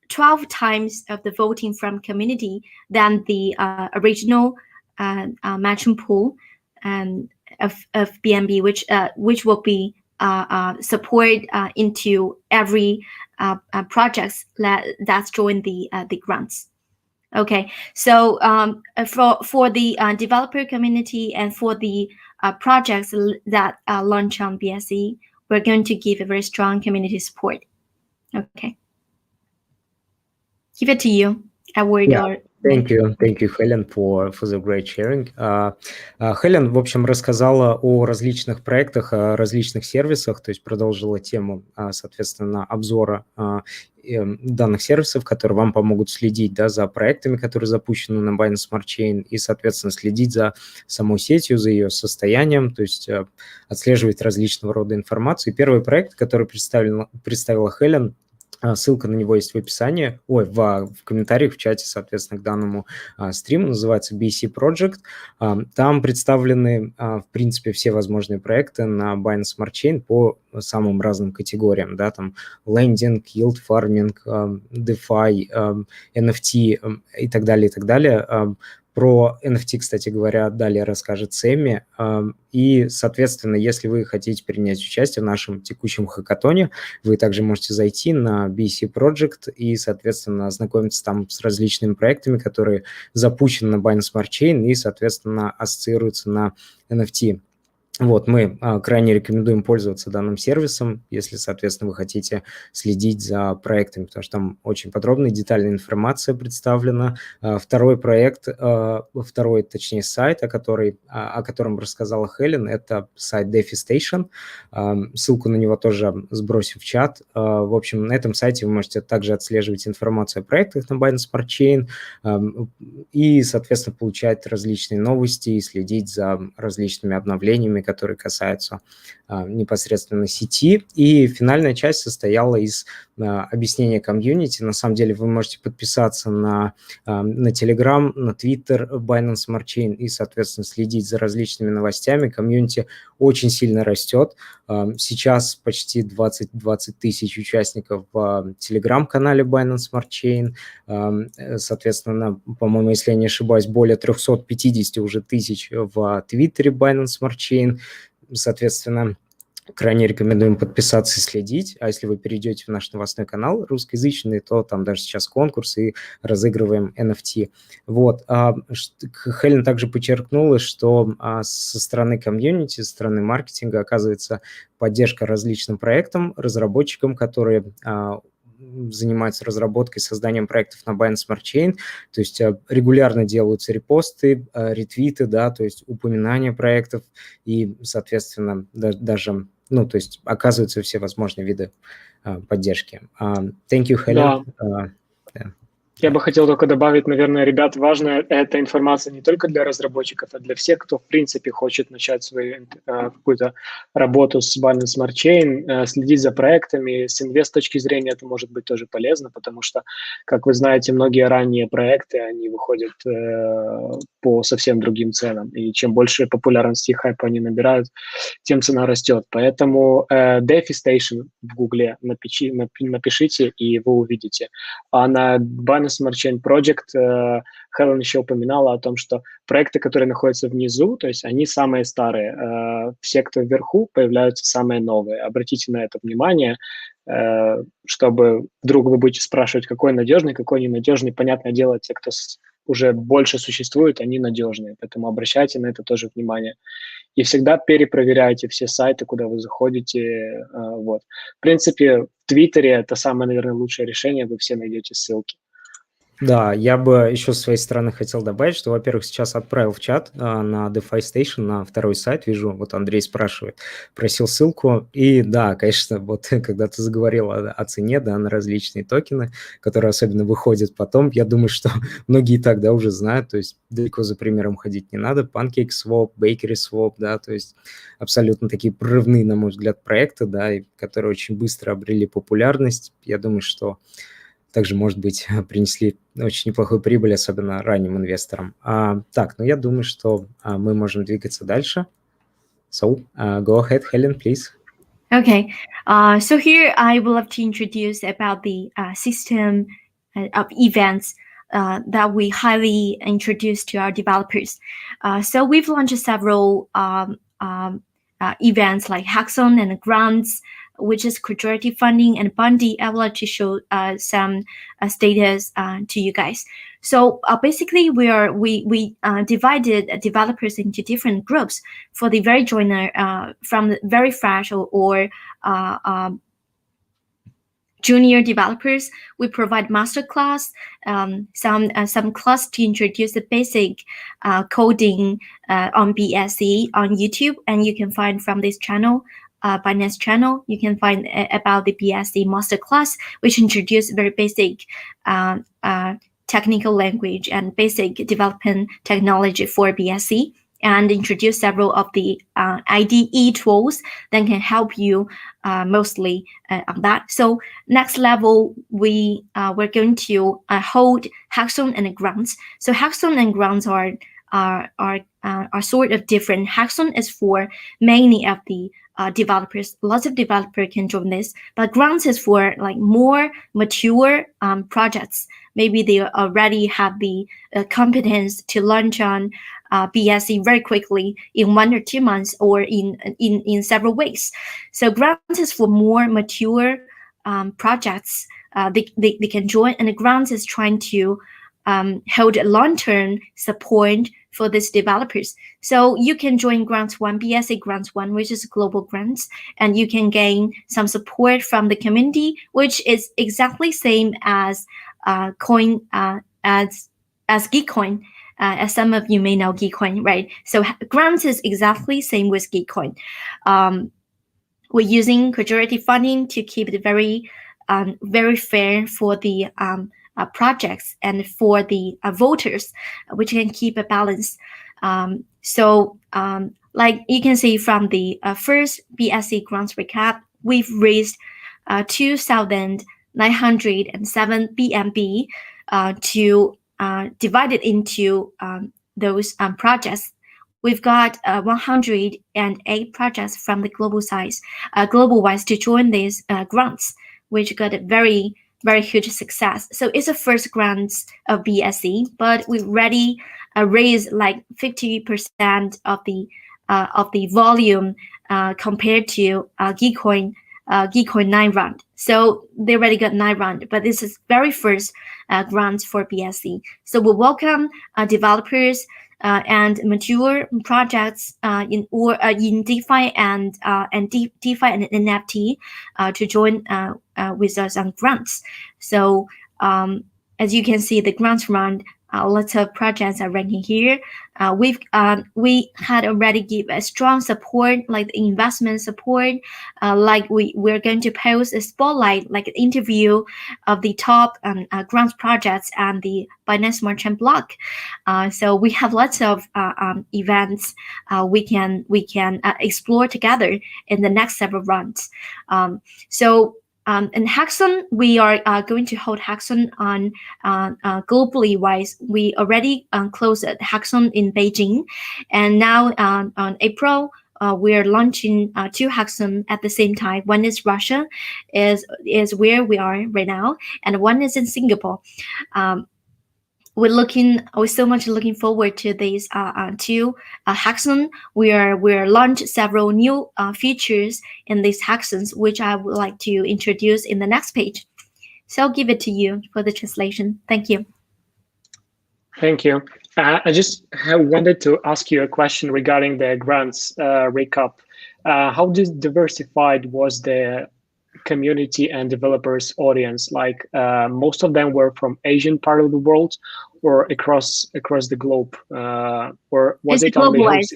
Speaker 4: 12 times of the voting from community than the original matching pool of BNB, which will be support into every projects that's join the grants. Okay, so for the developer community and for the projects that launch on BSC, we're going to give a very strong community support. Okay, give it to you. A word or
Speaker 1: Thank you, Helen, for the great sharing. Helen, в общем, рассказала о различных проектах, о различных сервисах, то есть продолжила тему, соответственно, обзора данных сервисов, которые вам помогут следить, да, за проектами, которые запущены на Binance Smart Chain, и, соответственно, следить за самой сетью, за ее состоянием, то есть отслеживать различного рода информацию. И первый проект, который представила Хелен, ссылка на него есть в описании, в комментариях в чате, соответственно, к данному стриму, называется BSC Project. Там представлены, в принципе, все возможные проекты на Binance Smart Chain по самым разным категориям, да, там лендинг, yield farming, DeFi, NFT и так далее, и так далее. Про NFT, кстати говоря, далее расскажет Сэмми. И, соответственно, если вы хотите принять участие в нашем текущем хакатоне, вы также можете зайти на BSC Project и, соответственно, ознакомиться там с различными проектами, которые запущены на Binance Smart Chain и, соответственно, ассоциируются на NFT. Вот, мы крайне рекомендуем пользоваться данным сервисом, если, соответственно, вы хотите следить за проектами, потому что там очень подробная и детальная информация представлена. Второй проект, точнее, сайт, о котором рассказала Хелен, это сайт DeFi Station. Ссылку на него тоже сбросим в чат. В общем, на этом сайте вы можете также отслеживать информацию о проектах на Binance Smart Chain и, соответственно, получать различные новости и следить за различными обновлениями, которые касаются непосредственно сети. И финальная часть состояла из объяснения комьюнити. На самом деле вы можете подписаться на Telegram, на Twitter Binance Smart Chain и, соответственно, следить за различными новостями. Комьюнити очень сильно растет. Сейчас почти 20 тысяч участников в Telegram-канале Binance Smart Chain. Соответственно, по-моему, если я не ошибаюсь, более 350 уже тысяч в Твиттере Binance Smart Chain. Соответственно, крайне рекомендуем подписаться и следить. А если вы перейдете в наш новостной канал русскоязычный, то там даже сейчас конкурс и разыгрываем NFT. Вот. Хелен также подчеркнула, что со стороны комьюнити, со стороны маркетинга оказывается поддержка различным проектам, разработчикам, которые занимаются разработкой, созданием проектов на Binance Smart Chain, то есть регулярно делаются репосты, ретвиты, да, то есть упоминания проектов и, соответственно, даже, то есть оказываются все возможные виды поддержки. Thank you, Helen.
Speaker 3: Да. Я бы хотел только добавить, наверное, ребят, важно эта информация не только для разработчиков, а для всех, кто, в принципе, хочет начать свою какую-то работу с Binance Smart Chain, следить за проектами. С инвест точки зрения это может быть тоже полезно, потому что, как вы знаете, многие ранние проекты, они выходят по совсем другим ценам. И чем больше популярности и хайпа они набирают, тем цена растет. Поэтому DeFi Station в Гугле напишите, и вы увидите. А на Binance Smart Chain Project Helen еще упоминала о том, что проекты, которые находятся внизу, то есть они самые старые. Все, кто вверху, появляются самые новые. Обратите на это внимание, чтобы вдруг вы будете спрашивать, какой надежный, какой ненадежный. Понятное дело, те, кто уже больше существует, они надежные. Поэтому обращайте на это тоже внимание. И всегда перепроверяйте все сайты, куда вы заходите. Вот. В принципе, в Твиттере это самое, наверное, лучшее решение. Вы все найдете ссылки.
Speaker 1: Да, я бы еще с своей стороны хотел добавить, что, во-первых, сейчас отправил в чат на DeFi Station, на второй сайт, вижу, вот Андрей спрашивает, просил ссылку, и да, конечно, вот когда ты заговорил о цене, да, на различные токены, которые особенно выходят потом, я думаю, что многие тогда уже знают, то есть далеко за примером ходить не надо, PancakeSwap, BakerySwap, да, то есть абсолютно такие прорывные, на мой взгляд, проекты, да, и которые очень быстро обрели популярность, я думаю, что также, может быть, принесли очень неплохую прибыль, особенно ранним инвесторам. Так, ну я думаю, что мы можем двигаться дальше. So, go ahead, Helen, please.
Speaker 4: Okay, so here I would love to introduce about the system of events that we highly introduce to our developers. So we've launched several events like hackathon and grants, which is cooperative funding and Bundy. I would like to show some status to you guys. So basically, we divided developers into different groups. For the very joiner, from the very fresh or junior developers, we provide masterclass, some class to introduce the basic coding on BSC on YouTube, and you can find from this channel. Binance channel, you can find about the BSC masterclass, which introduce very basic technical language and basic development technology for BSC, and introduce several of the IDE tools that can help you mostly on that. So next level, we're going to hold hackathon and grants. So hackathon and grants are sort of different. Hackathon is for many of the developers. Lots of developers can join this, but grants is for like more mature projects. Maybe they already have the competence to launch on BSC very quickly in 1 or 2 months or in several weeks. So grants is for more mature projects. They can join, and the grants is trying to hold a long-term support for these developers. So you can join Grants 1, BSC Grants 1, which is global grants, and you can gain some support from the community, which is exactly same as coin as Gitcoin. As some of you may know Gitcoin, right? So grants is exactly same with Gitcoin. We're using cooperative funding to keep it very fair for the projects and for the voters, which can keep a balance. Like you can see from the first BSC grants recap, we've raised 2,907 BNB to divide it into those projects. We've got 108 projects from the global-wise to join these grants, which got a very huge success. So it's the first grants of BSC, but we already raised like 50% of the volume compared to Gitcoin 9 round. So they already got 9 round, but this is very first grants for BSC. So we welcome developers and mature projects in DeFi and DeFi and NFT to join with us on grants. So as you can see, the grants round, lots of projects are ranking here. We had already give a strong support, like the investment support. Like we're going to post a spotlight, like an interview of the top grants projects and the Binance Smart Chain blog. So we have lots of events we can explore together in the next several rounds. So and hackathon, we are going to hold hackathon on globally wise. We already closed a hackathon in Beijing, and now on April, we are launching 2 hackathons at the same time. One is Russia, is where we are right now, and one is in Singapore. We're so much looking forward to these 2 hackathons. We're launch several new features in these hackathons, which I would like to introduce in the next page. So I'll give it to you for the translation. Thank you.
Speaker 3: Thank you. I just wanted to ask you a question regarding the grants recap. How diversified was the community and developers audience? Like most of them were from Asian part of the world, or across the globe, or was it
Speaker 4: globalized?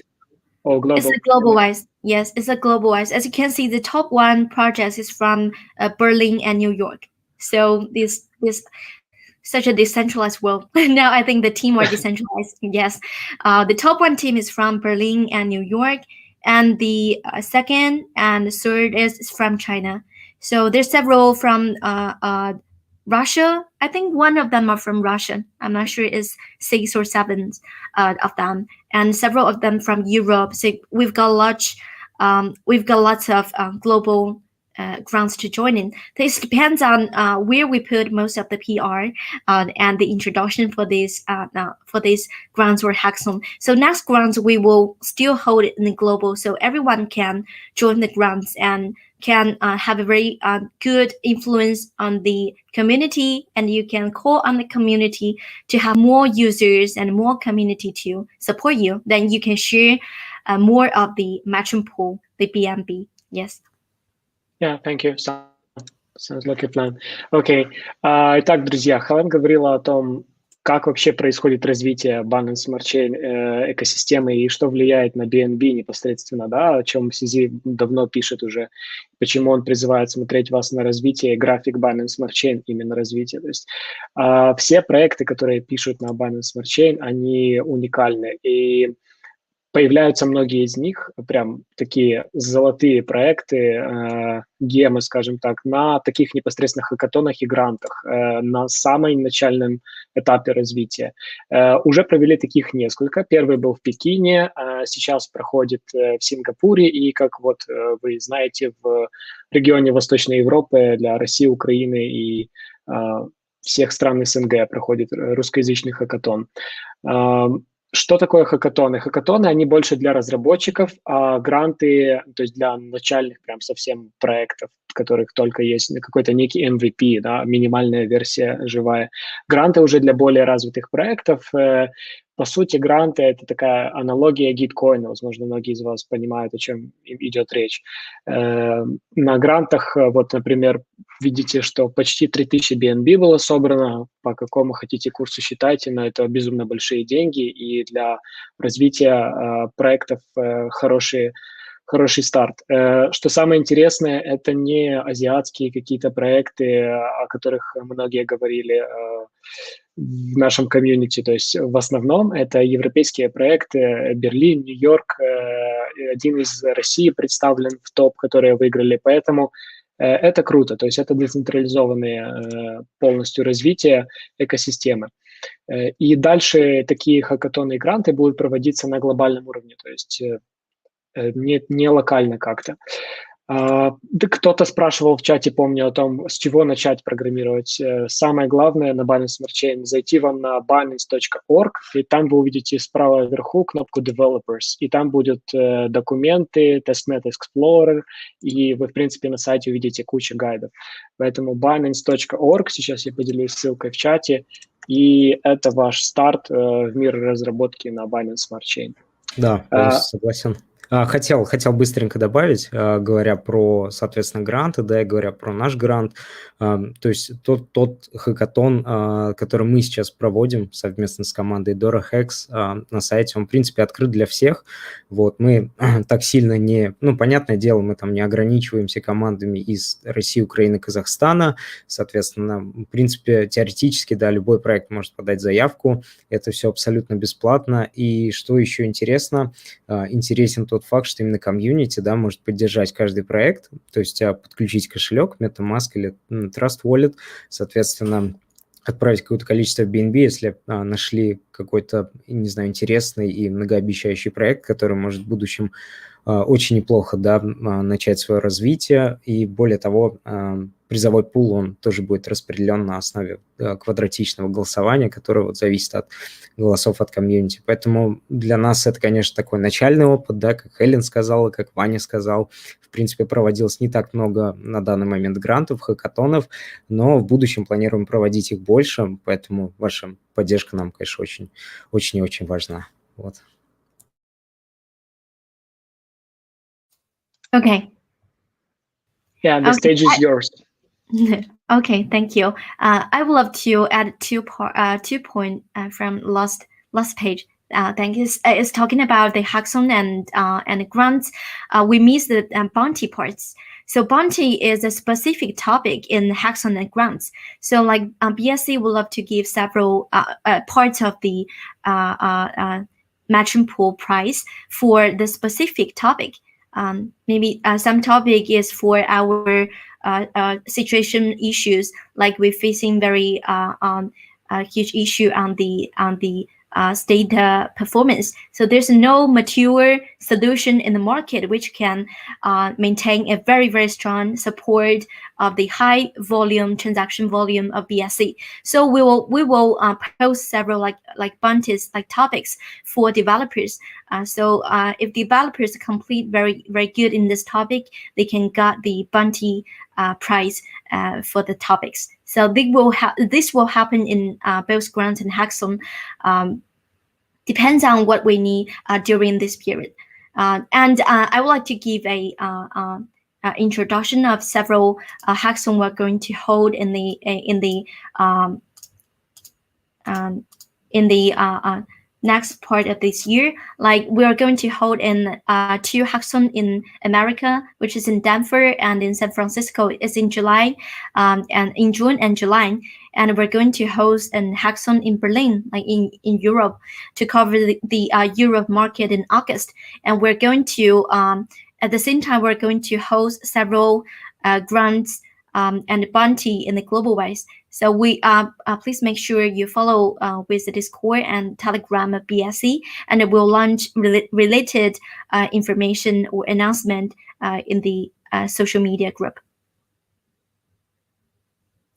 Speaker 3: Oh, global.
Speaker 4: It's a globalized. Yes, it's a globalized. As you can see, the top 1 project is from Berlin and New York. So this such a decentralized world. Now I think the team are decentralized. Yes, the top 1 team is from Berlin and New York, and the second and third is from China. So there's several from Russia. I think one of them are from Russia. I'm not sure it's 6 or 7 of them, and several of them from Europe. So we've got lots of global grants to join in. This depends on where we put most of the PR and the introduction for these grants or hackathon. So next grants we will still hold it in the global, so everyone can join the grants and can have a very good influence on the community, and you can call on the community to have more users and more community to support you. Then you can share more of the matching pool, the BNB. Yes.
Speaker 3: Yeah, thank you. Sounds like a plan. Окей. Итак, друзья, Хелен говорила о том, как вообще происходит развитие Binance Smart Chain экосистемы и что влияет на BNB непосредственно, да, о чем CZ давно пишет уже, почему он призывает смотреть вас на развитие, график Binance Smart Chain именно развитие. То есть все проекты, которые пишут на Binance Smart Chain, они уникальны, и появляются многие из них, прям такие золотые проекты, гемы, скажем так, на таких непосредственных хакатонах и грантах, на самом начальном этапе развития. Уже провели таких несколько. Первый был в Пекине, сейчас проходит в Сингапуре, и, как вот вы знаете, в регионе Восточной Европы для России, Украины и всех стран СНГ проходит русскоязычный хакатон. Что такое хакатоны? Хакатоны, они больше для разработчиков, а гранты, то есть для начальных прям совсем проектов, в которых только есть какой-то некий MVP, да, минимальная версия живая. Гранты уже для более развитых проектов. По сути, гранты – это такая аналогия гиткоина. Возможно, многие из вас понимают, о чем идет речь. На грантах, вот, например, видите, что почти 3000 BNB было собрано. По какому хотите курсу считайте, но это безумно большие деньги. И для развития проектов хороший старт. Что самое интересное, это не азиатские какие-то проекты, о которых многие говорили в нашем комьюнити. То есть в основном это европейские проекты, Берлин, Нью-Йорк, один из России представлен в топ, которые выиграли. Поэтому это круто. То есть это децентрализованные полностью развитие экосистемы. И дальше такие хакатоны и гранты будут проводиться на глобальном уровне. То есть не локально как-то. Кто-то спрашивал в чате, помню, о том, с чего начать программировать. Самое главное на Binance Smart Chain – зайти вам на binance.org, и там вы увидите справа вверху кнопку Developers, и там будут документы, Testnet Explorer, и вы, в принципе, на сайте увидите кучу гайдов. Поэтому binance.org, сейчас я поделюсь ссылкой в чате, и это ваш старт в мир разработки на Binance Smart Chain.
Speaker 1: Да, полностью согласен. Хотел быстренько добавить, говоря про, соответственно, гранты, да, и говоря про наш грант. То есть тот хакатон, который мы сейчас проводим совместно с командой DoroHex на сайте, он, в принципе, открыт для всех. Вот, мы так сильно понятное дело, мы там не ограничиваемся командами из России, Украины, Казахстана. Соответственно, в принципе, теоретически, да, любой проект может подать заявку. Это все абсолютно бесплатно. И что еще интересно, интересен тот тот факт, что именно комьюнити, да, может поддержать каждый проект, то есть подключить кошелек, MetaMask или Trust Wallet, соответственно, отправить какое-то количество BNB, если нашли какой-то, не знаю, интересный и многообещающий проект, который может в будущем очень неплохо, да, начать свое развитие, и более того, призовой пул, он тоже будет распределен на основе квадратичного голосования, которое вот зависит от голосов от комьюнити. Поэтому для нас это, конечно, такой начальный опыт, да, как Хелен сказала, как Ваня сказал. В принципе, проводилось не так много на данный момент грантов, хакатонов, но в будущем планируем проводить их больше, поэтому ваша поддержка нам, конечно, очень и очень важна. Вот.
Speaker 4: Okay.
Speaker 3: Yeah, the stage is yours.
Speaker 4: Okay, thank you. I would love to add two points from last page. Thank you. Is talking about the hackathon and the grants. We missed the bounty parts. So bounty is a specific topic in hackathon and grants. So like BSC would love to give several parts of the matching pool price for the specific topic. Maybe some topic is for our situation issues, like we're facing very huge issue on the state performance. So there's no mature solution in the market which can maintain a very, very strong support of the high volume transaction volume of BSC. So we will post several like bounties, like topics for developers. So if developers complete very, very good in this topic, they can get the bounty prize for the topics. So this will happen in both grants and hackathon. Depends on what we need during this period. And I would like to give a introduction of several hackathon we're going to hold in the next part of this year. Like we are going to hold in 2 hackathon in America, which is in Denver, and in San Francisco is in July, and in June and July. And we're going to host an hackathon in Berlin, like in Europe, to cover the Europe market in August. And we're going to, at the same time, we're going to host several grants and bounty in the global wise. So we please make sure you follow with the Discord and Telegram of BSC, and it will launch related information or announcement in the social media group.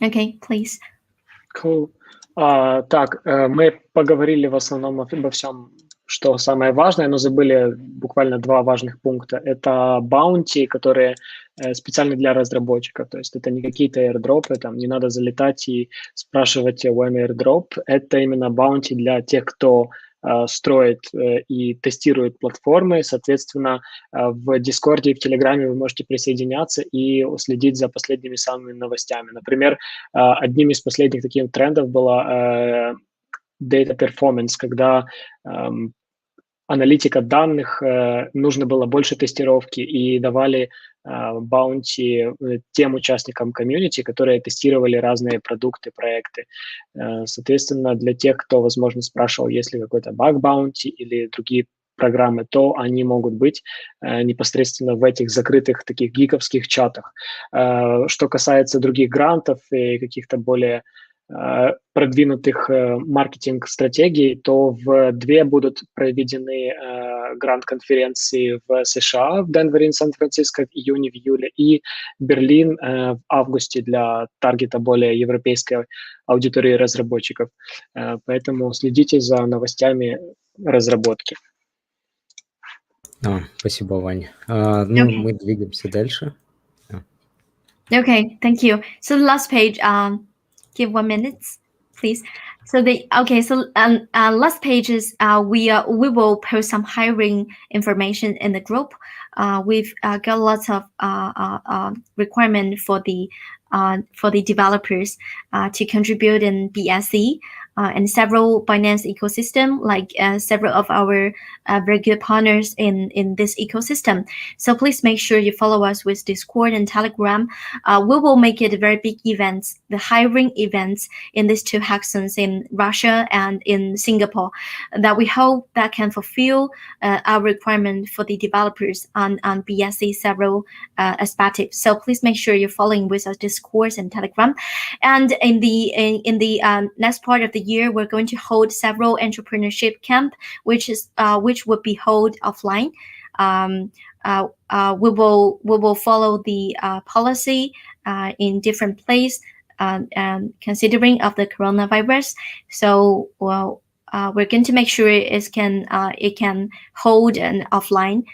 Speaker 4: Okay, please.
Speaker 3: Cool. Так, мы поговорили в основном обо всем, что самое важное, но забыли буквально 2 важных пункта. Это баунти, которые специально для разработчиков. То есть это не какие-то airdropы, там не надо залетать и спрашивать when airdrop. Это именно баунти для тех, кто строит и тестирует платформы. Соответственно, в Дискорде и в Телеграме вы можете присоединяться и следить за последними самыми новостями. Например, одним из последних таких трендов была data performance, когда аналитика данных, нужно было больше тестировки, и давали баунти тем участникам комьюнити, которые тестировали разные продукты, проекты. Соответственно, для тех, кто, возможно, спрашивал, есть ли какой-то баг-баунти или другие программы, то они могут быть непосредственно в этих закрытых таких гиковских чатах. Что касается других грантов и каких-то более продвинутых маркетинг-стратегий, то в 2 будут проведены грант-конференции в США, в Денвере и Сан-Франциско в июне, в июле, и Берлин в августе для таргета более европейской аудитории разработчиков. Поэтому следите за новостями разработки.
Speaker 1: Спасибо, Ваня. Ну, мы двигаемся дальше.
Speaker 4: Okay, thank you. So the last page, give 1 minute, please. So last page is we will post some hiring information in the group. We've got lots of requirement for the developers to contribute in BSC. and several Binance ecosystem, like several of our very good partners in this ecosystem. So please make sure you follow us with Discord and Telegram. We will make it very big events, the hiring events in these two hackathons in Russia and in Singapore, that we hope that can fulfill our requirement for the developers on BSC several aspects. So please make sure you're following with us Discord and Telegram. And in the next part of the year, we're going to hold several entrepreneurship camp, which will be held offline. We will follow the policy in different place, considering of the coronavirus. So we're going to make sure it can hold an offline.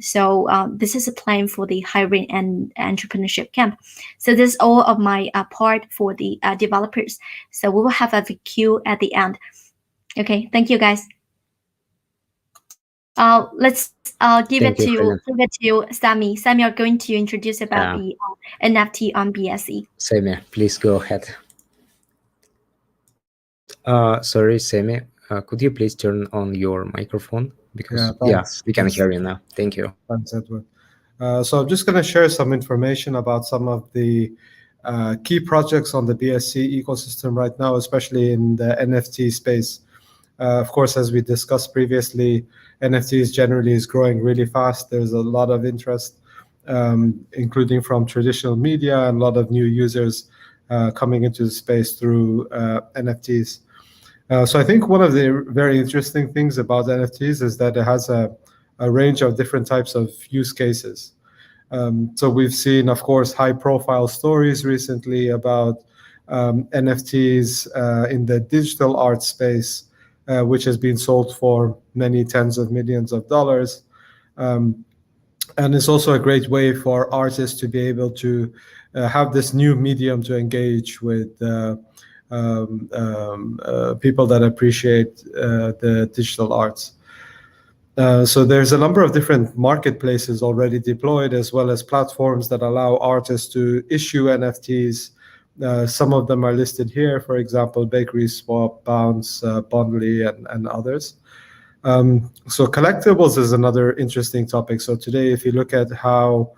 Speaker 4: So this is a plan for the hiring and entrepreneurship camp. So this is all of my part for the developers. So we will have a VQ at the end. Okay, thank you guys. Let's give it to Samy. Samy, are going to introduce about the NFT on BSC.
Speaker 1: Samy, please go ahead. Sorry, Samy, could you please turn on your microphone? Because we can hear you now. Thank you.
Speaker 2: Thanks, Edward. So I'm just going to share some information about some of the key projects on the BSC ecosystem right now, especially in the NFT space. Of course, as we discussed previously, NFTs generally is growing really fast. There's a lot of interest, including from traditional media, and a lot of new users coming into the space through NFTs. So I think one of the very interesting things about NFTs is that it has a range of different types of use cases. So we've seen, of course, high-profile stories recently about NFTs in the digital art space, which has been sold for many tens of millions of dollars. And it's also a great way for artists to be able to have this new medium to engage with people that appreciate the digital arts. So there's a number of different marketplaces already deployed, as well as platforms that allow artists to issue NFTs. Some of them are listed here, for example, Bakery Swap, Bounce, Bondly, and others. So collectibles is another interesting topic. So today, if you look at how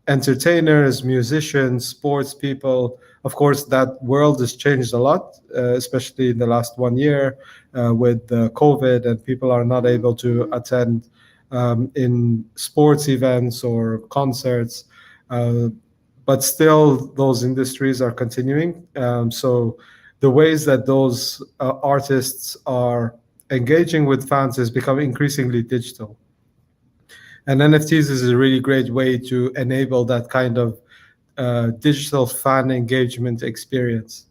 Speaker 2: entertainers, musicians, sports people, of course, that world has changed a lot, especially in the last 1 year with COVID, and people are not able to attend in sports events or concerts. But still, those industries are continuing. So the ways that those artists are engaging with fans is becoming increasingly digital. And NFTs is a really great way to enable that kind of digital fan engagement experience.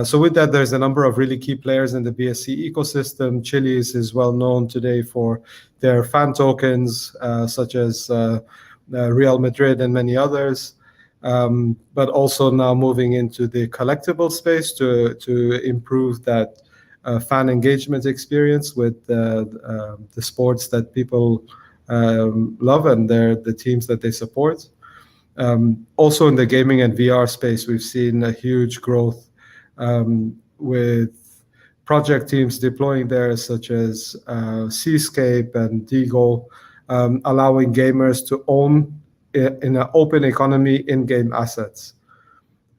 Speaker 2: So with that, there's a number of really key players in the BSC ecosystem. Chili's is well known today for their fan tokens, such as Real Madrid and many others. But also now moving into the collectible space to improve that fan engagement experience with the sports that people love and the teams that they support. Also in the gaming and VR space, we've seen a huge growth with project teams deploying there, such as Seascape and DEGO, allowing gamers to own in an open economy in-game assets.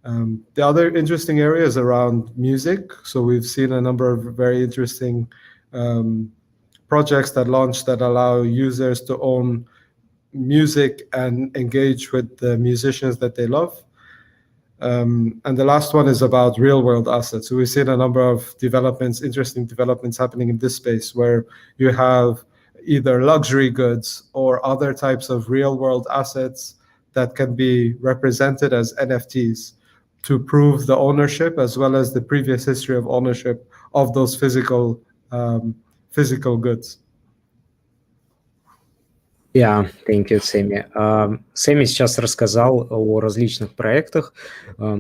Speaker 2: The other interesting area is around music. So we've seen a number of very interesting projects that launch that allow users to own music and engage with the musicians that they love. And the last one is about real-world assets. So we've seen a number of interesting developments happening in this space, where you have either luxury goods or other types of real-world assets that can be represented as NFTs to prove the ownership as well as the previous history of ownership of those physical goods.
Speaker 1: Yeah, thank you, Сэмми. Сэмми сейчас рассказал о различных проектах,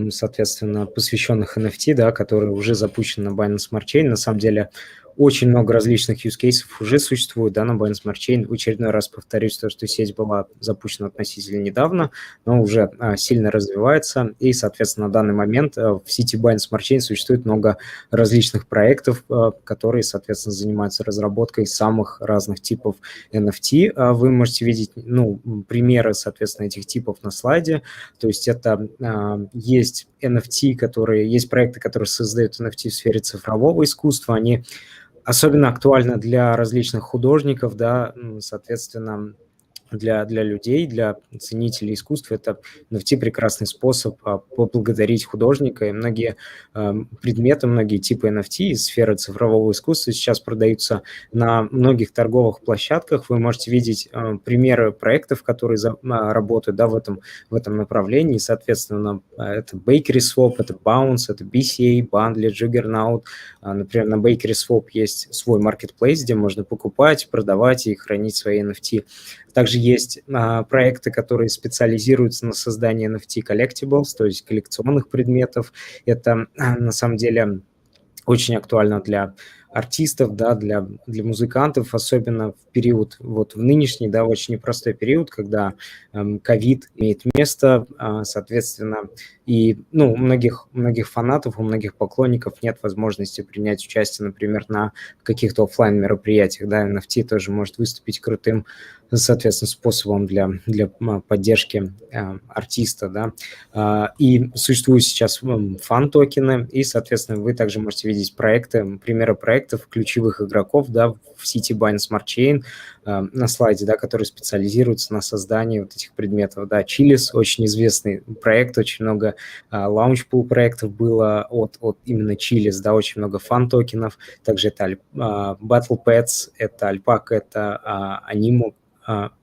Speaker 1: соответственно, посвященных NFT, да, которые уже запущены на Binance Smart Chain. На самом деле очень много различных use cases уже существует, да, на Binance Smart Chain. В очередной раз повторюсь, то, что сеть была запущена относительно недавно, но уже сильно развивается, и, соответственно, на данный момент в сети Binance Smart Chain существует много различных проектов, которые, соответственно, занимаются разработкой самых разных типов NFT. Вы можете видеть, ну, примеры, соответственно, этих типов на слайде, то есть это есть NFT, есть проекты, которые создают NFT в сфере цифрового искусства, они особенно актуально для различных художников, да, соответственно, для людей, для ценителей искусства. Это NFT прекрасный способ поблагодарить художника. И многие предметы, многие типы NFT из сферы цифрового искусства сейчас продаются на многих торговых площадках. Вы можете видеть примеры проектов, которые работают, да, в этом направлении. Соответственно, это Bakery Swap, это Bounce, это BCA, Bundle, Juggernaut. Например, на Bakery Swap есть свой marketplace, где можно покупать, продавать и хранить свои NFT. Также есть проекты, которые специализируются на создании NFT collectibles, то есть коллекционных предметов. Это на самом деле очень актуально для артистов, да, для музыкантов, особенно в период, вот в нынешний, да, очень непростой период, когда ковид имеет место, соответственно, и, ну, у многих фанатов, у многих поклонников нет возможности принять участие, например, на каких-то офлайн мероприятиях, да, NFT тоже может выступить крутым, соответственно, способом для поддержки артиста, да, и существуют сейчас фан-токены, и, соответственно, вы также можете видеть примеры проектов ключевых игроков, да, в сети Binance Smart Chain на слайде, да, которые специализируются на создании вот этих предметов, да, Chili's, очень известный проект, очень много лаунч-пул проектов было от именно Chili's, да, очень много фан-токенов, также это Battle Pets, это Alpaca, это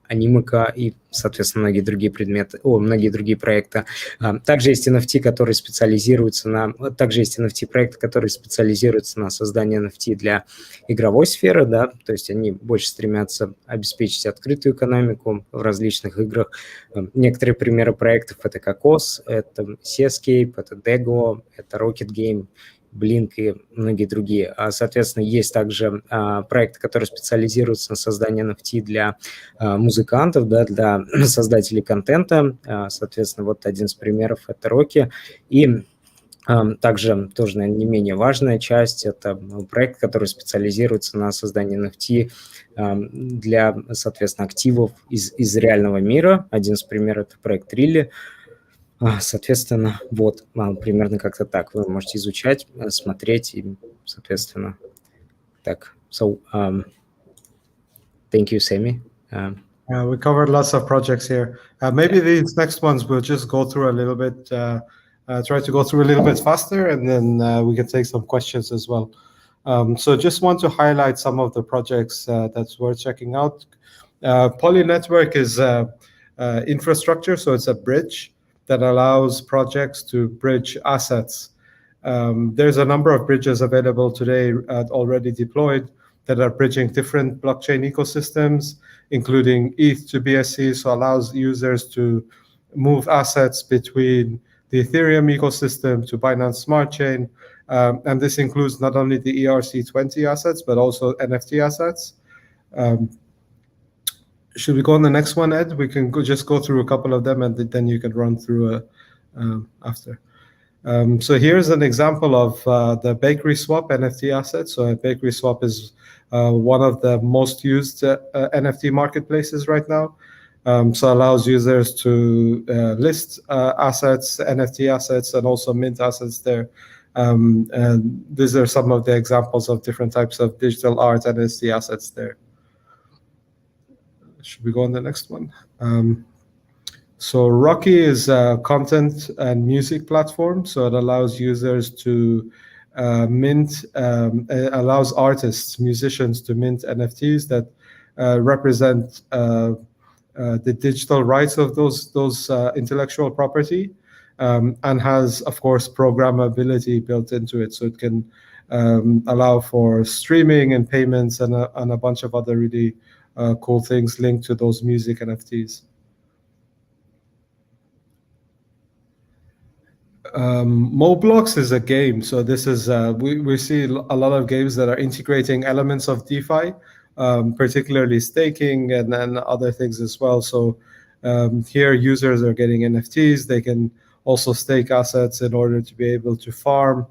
Speaker 1: Анимека и, соответственно, многие другие проекты. Также есть NFT, которые также есть NFT-проекты, которые специализируются на создании NFT для игровой сферы, да, то есть они больше стремятся обеспечить открытую экономику в различных играх. Некоторые примеры проектов – это Cocos, это Sescape, это DEGO, это Rocket Game, Blink и многие другие. Соответственно, есть также проекты, которые специализируются на создании NFT для музыкантов, да, для создателей контента. Соответственно, вот один из примеров – это Rocky. И также тоже, наверное, не менее важная часть – это проект, который специализируется на создании NFT для, соответственно, активов из реального мира. Один из примеров – это проект Rarible. Соответственно, вот, примерно как-то так вы можете изучать, смотреть и, соответственно, так. So, thank you, Samy.
Speaker 2: We covered lots of projects here. Maybe these next ones we'll just go through a little bit, try to go through a little bit faster, and then we can take some questions as well. So just want to highlight some of the projects that's worth checking out. Poly Network is infrastructure, so it's a bridge that allows projects to bridge assets. There's a number of bridges available today already deployed that are bridging different blockchain ecosystems, including ETH to BSC, so allows users to move assets between the Ethereum ecosystem to Binance Smart Chain. And this includes not only the ERC20 assets, but also NFT assets. Should we go on the next one, Ed? We can just go through a couple of them, and then you can run through after. So here's an example of the Bakery Swap NFT asset. So a Bakery Swap is one of the most used NFT marketplaces right now. So allows users to list assets, NFT assets, and also mint assets there. And these are some of the examples of different types of digital art and NFT assets there. Should we go on the next one? So Rocky is a content and music platform. So it allows users to allows artists, musicians to mint NFTs that represent the digital rights of those intellectual property, and has, of course, programmability built into it. So it can allow for streaming and payments and a bunch of other really cool things linked to those music NFTs. Moblox is a game. So this is, we see a lot of games that are integrating elements of DeFi, particularly staking and then other things as well. So here users are getting NFTs. They can also stake assets in order to be able to farm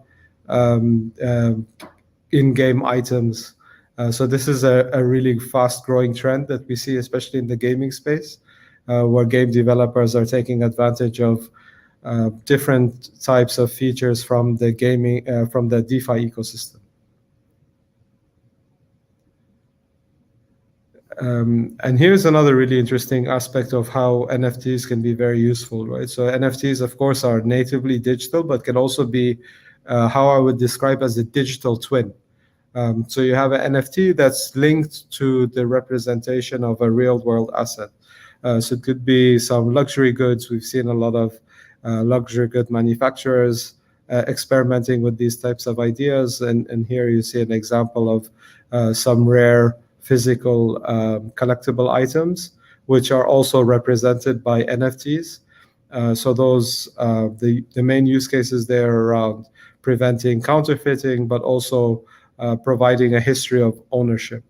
Speaker 2: in-game items. So this is a really fast-growing trend that we see, especially in the gaming space, where game developers are taking advantage of different types of features from the gaming, from the DeFi ecosystem. And here's another really interesting aspect of how NFTs can be very useful, right? So NFTs, of course, are natively digital, but can also be how I would describe as a digital twin. So you have an NFT that's linked to the representation of a real-world asset. So it could be some luxury goods. We've seen a lot of luxury good manufacturers experimenting with these types of ideas. And here you see an example of some rare physical collectible items, which are also represented by NFTs. So those, the main use cases there are around preventing counterfeiting, but also providing a history of ownership.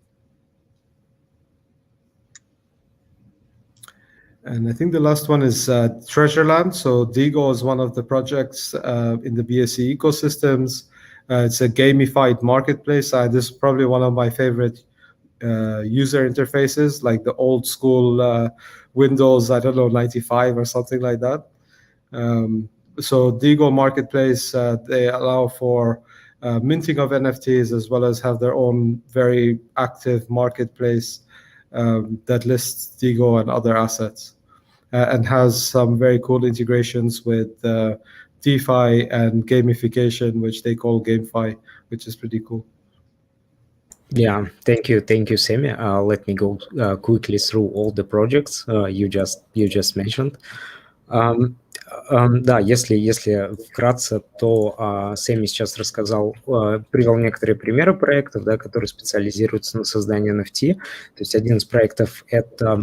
Speaker 2: And I think the last one is Treasureland. So DEGO is one of the projects in the BSC ecosystems. It's a gamified marketplace. This is probably one of my favorite user interfaces, like the old school Windows, I don't know, 95 or something like that. So DEGO Marketplace, they allow for minting of NFTs as well as have their own very active marketplace that lists DEGO and other assets and has some very cool integrations with DeFi and gamification, which they call GameFi, which is pretty cool.
Speaker 1: Yeah, thank you, Samy. Let me go quickly through all the projects you just mentioned. Да, если вкратце, то Сэмми сейчас рассказал, привел некоторые примеры проектов, да, которые специализируются на создании NFT. То есть один из проектов это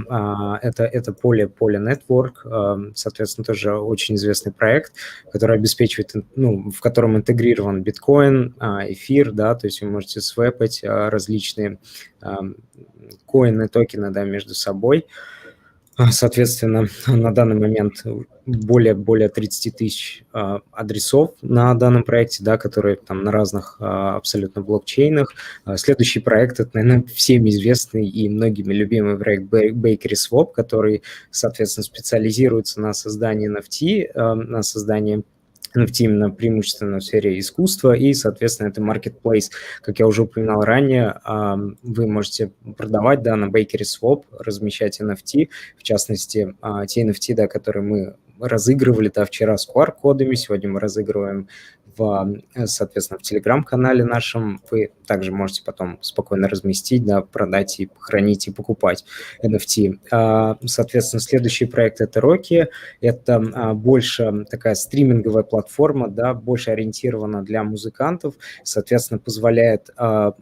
Speaker 1: поле Network, соответственно, тоже очень известный проект, который обеспечивает, в котором интегрирован биткоин, эфир, да, то есть вы можете свэпать различные коины, токены, да, между собой. Соответственно, на данный момент более 30 тысяч адресов на данном проекте, да, которые там на разных абсолютно блокчейнах. Следующий проект – это, наверное, всеми известный и многими любимый проект Bakery Swap, который, соответственно, специализируется на создании NFT, на создании NFT именно преимущественно в сфере искусства, и, соответственно, это marketplace, как я уже упоминал ранее, вы можете продавать, да, на Bakery Swap, размещать NFT, в частности, те NFT, да, которые мы разыгрывали, да, вчера с QR-кодами, сегодня мы разыгрываем соответственно, в Telegram-канале нашем. Вы также можете потом спокойно разместить, да, продать и хранить и покупать NFT. Соответственно, следующий проект – это Rocky. Это больше такая стриминговая платформа, да, больше ориентирована для музыкантов, соответственно, позволяет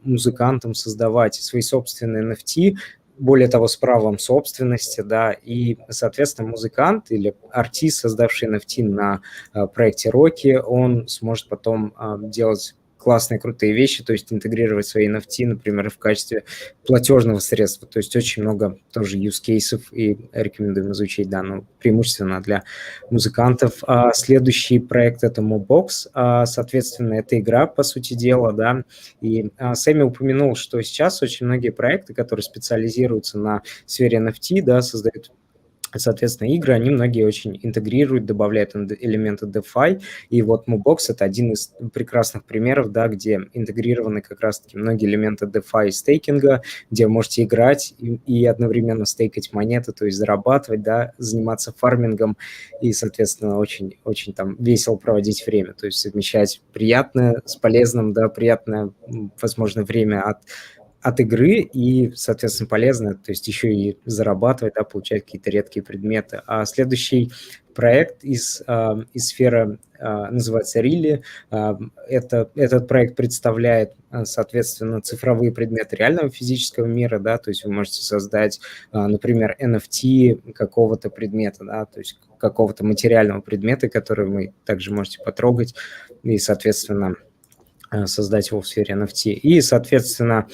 Speaker 1: музыкантам создавать свои собственные NFT, более того, с правом собственности, да, и, соответственно, музыкант или артист, создавший NFT на проекте Rocky, он сможет потом делать классные, крутые вещи, то есть интегрировать свои NFT, например, в качестве платежного средства. То есть очень много тоже use cases, и рекомендуем изучить, да, но преимущественно для музыкантов. Следующий проект – это Mobox. Соответственно, это игра, по сути дела, да, и Сэмми упомянул, что сейчас очень многие проекты, которые специализируются на сфере NFT, да, создают, соответственно, игры, они многие очень интегрируют, добавляют элементы DeFi, и вот Mobox – это один из прекрасных примеров, да, где интегрированы как раз-таки многие элементы DeFi и стейкинга, где вы можете играть и одновременно стейкать монеты, то есть зарабатывать, да, заниматься фармингом и, соответственно, очень, очень там весело проводить время, то есть совмещать приятное с полезным, да, приятное, возможно, время от игры и, соответственно, полезно, то есть еще и зарабатывать, да, получать какие-то редкие предметы. А следующий проект из сферы называется Rarible. Этот проект представляет, соответственно, цифровые предметы реального физического мира, да, то есть вы можете создать, например, NFT какого-то предмета, да, то есть какого-то материального предмета, который вы также можете потрогать и, соответственно, создать его в сфере NFT. И, соответственно,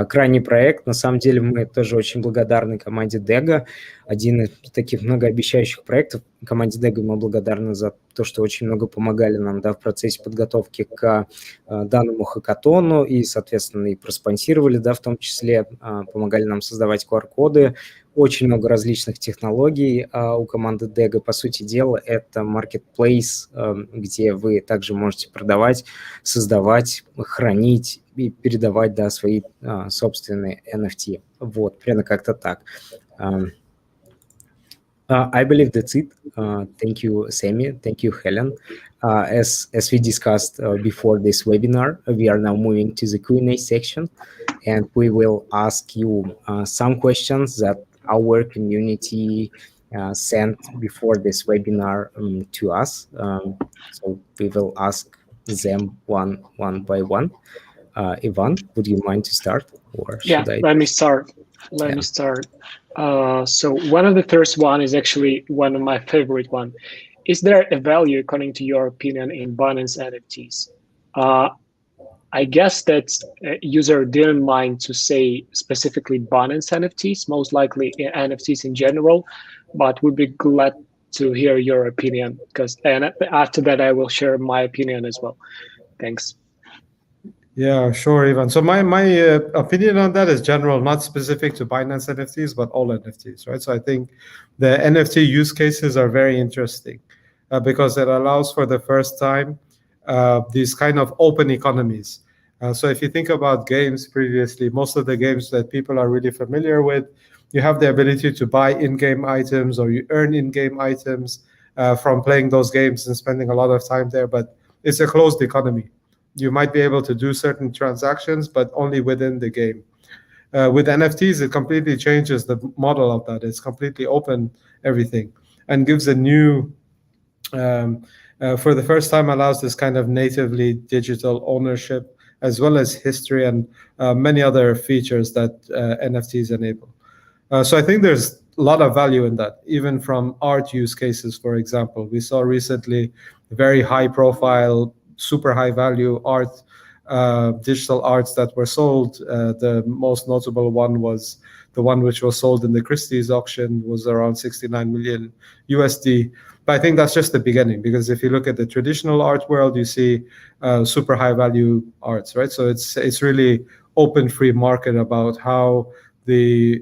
Speaker 1: крайний проект. На самом деле мы тоже очень благодарны команде DEGO. Один из таких многообещающих проектов. Команде DEGO мы благодарны за то, что очень много помогали нам, да, в процессе подготовки к данному хакатону и, соответственно, и проспонсировали, да, в том числе помогали нам создавать QR-коды. Очень много различных технологий у команды DEGO. По сути дела, это marketplace, где вы также можете продавать, создавать, хранить и передавать, да, свои собственные NFT. Вот, примерно как-то так. I believe that's it. Thank you, Samy. Thank you, Helen. As we discussed before this webinar, we are now moving to the Q&A section, and we will ask you some questions that our community sent before this webinar to us. So we will ask them one by one. Ivan, would you mind to start, or should I?
Speaker 3: Let me start. Let me start. So one of the first one is actually one of my favorite one. Is there a value, according to your opinion, in Binance NFTs? I guess that user didn't mind to say specifically Binance NFTs, most likely NFTs in general, but would be glad to hear your opinion, and after that I will share my opinion as well. Thanks.
Speaker 2: Yeah, sure, Ivan. So my opinion on that is general, not specific to Binance NFTs, but all NFTs, right? So I think the NFT use cases are very interesting because it allows for the first time these kind of open economies. So if you think about games previously, most of the games that people are really familiar with, you have the ability to buy in-game items or you earn in-game items from playing those games and spending a lot of time there, but it's a closed economy. You might be able to do certain transactions, but only within the game. With NFTs, it completely changes the model of that. It's completely open, everything, and gives a new, for the first time, allows this kind of natively digital ownership, as well as history and many other features that NFTs enable. So I think there's a lot of value in that, even from art use cases, for example. We saw recently very high profile, super high value art, digital arts that were sold. The most notable one was the one which was sold in the Christie's auction, was around 69 million USD. But I think that's just the beginning, because if you look at the traditional art world, you see super high value arts, right? So it's really open free market about how the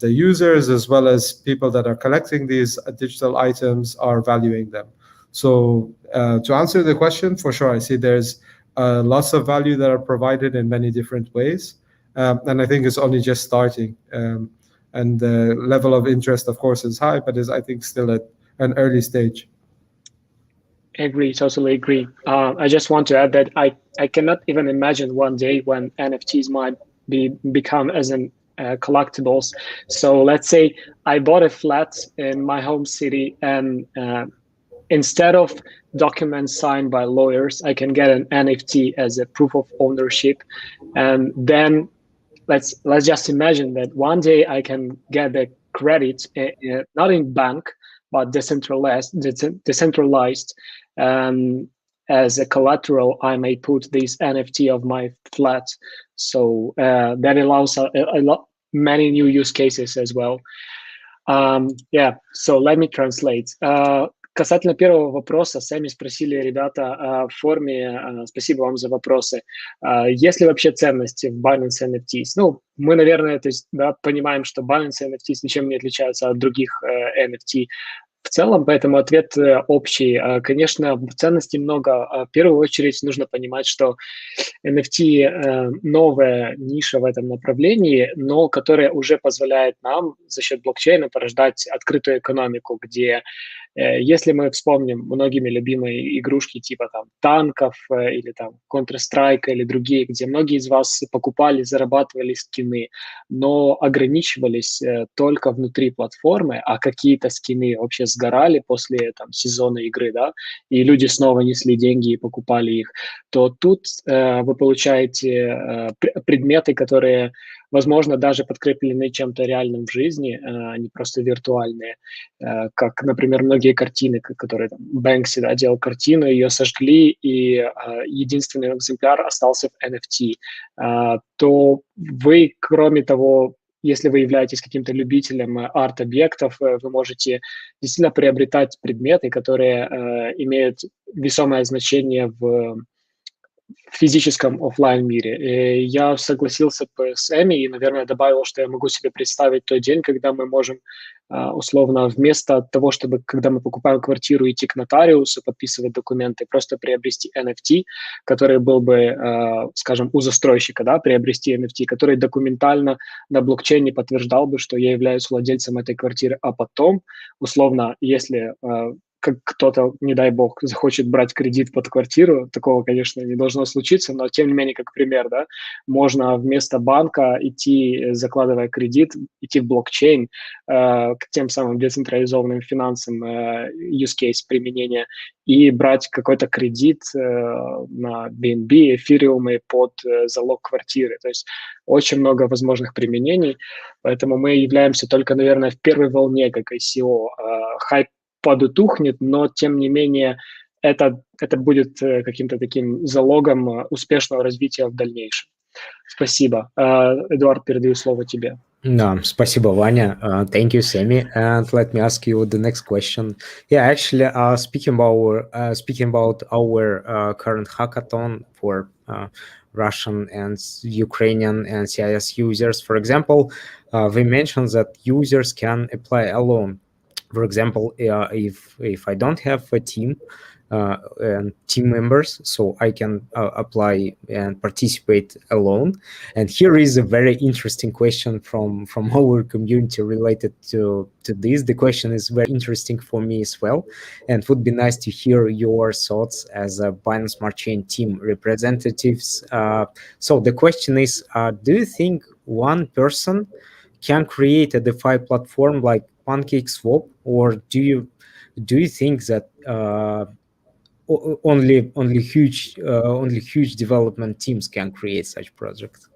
Speaker 2: users, as well as people that are collecting these digital items, are valuing them. So to answer the question, for sure, I see there's lots of value that are provided in many different ways. And I think it's only just starting. And the level of interest, of course, is high, but is, I think, still at an early stage.
Speaker 3: Agree, totally agree. I just want to add that I cannot even imagine one day when NFTs might become as an collectibles. So let's say I bought a flat in my home city, and instead of documents signed by lawyers, I can get an NFT as a proof of ownership. And then let's just imagine that one day I can get the credit, not in bank, but decentralized, as a collateral. I may put this NFT of my flat. So that allows many new use cases as well. So let me translate. Касательно первого вопроса, сами спросили ребята в форме, спасибо вам за вопросы, есть ли вообще ценности в Binance NFTs? Ну, мы, наверное, то есть, да, понимаем, что Binance NFTs ничем не отличаются от других NFT в целом, поэтому ответ общий. Конечно, ценностей много. В первую очередь нужно понимать, что NFT новая ниша в этом направлении, но которая уже позволяет нам за счет блокчейна порождать открытую экономику, где, если мы вспомним многими любимые игрушки типа там танков или там Counter-Strike или другие, где многие из вас покупали, зарабатывали скины, но ограничивались только внутри платформы, а какие-то скины вообще сгорали после там сезона игры, да, и люди снова несли деньги и покупали их, то тут вы получаете предметы, которые возможно, даже подкреплены чем-то реальным в жизни, а не просто виртуальные, как, например, многие картины, которые там, Бэнкси, да, делал картину, ее сожгли, и единственный экземпляр остался в NFT, то вы, кроме того, если вы являетесь каким-то любителем арт-объектов, вы можете действительно приобретать предметы, которые имеют весомое значение в физическом офлайн мире. И я согласился с Эми и, наверное, добавил, что я могу себе представить тот день, когда мы можем условно вместо того, чтобы, когда мы покупаем квартиру, идти к нотариусу, подписывать документы, просто приобрести NFT, который был бы, скажем, у застройщика, да, приобрести NFT, который документально на блокчейне подтверждал бы, что я являюсь владельцем этой квартиры, а потом, условно, если как кто-то, не дай бог, захочет брать кредит под квартиру, такого, конечно, не должно случиться, но тем не менее, как пример, да, можно вместо банка идти, закладывая кредит, идти в блокчейн, к тем самым децентрализованным финансам, use case применения, и брать какой-то кредит на BNB, эфириумы под залог квартиры. То есть очень много возможных применений, поэтому мы являемся только, наверное, в первой волне как ICO. Хайп подутухнет, но, тем не менее, это будет каким-то таким залогом успешного развития в дальнейшем. Спасибо. Эдуард, передаю слово тебе.
Speaker 1: No, спасибо, Vanya. Thank you, Sammy. And let me ask you the next question. Yeah, actually, speaking about our current hackathon for Russian and Ukrainian and CIS users, for example, we mentioned that users can apply alone. For example, if I don't have a team and team members, so I can apply and participate alone. And here is a very interesting question from our community related to this. The question is very interesting for me as well, and it would be nice to hear your thoughts as a Binance Smart Chain team representatives. So the question is, do you think one person can create a DeFi platform like PancakeSwap, or do you think that only huge development teams can create such projects?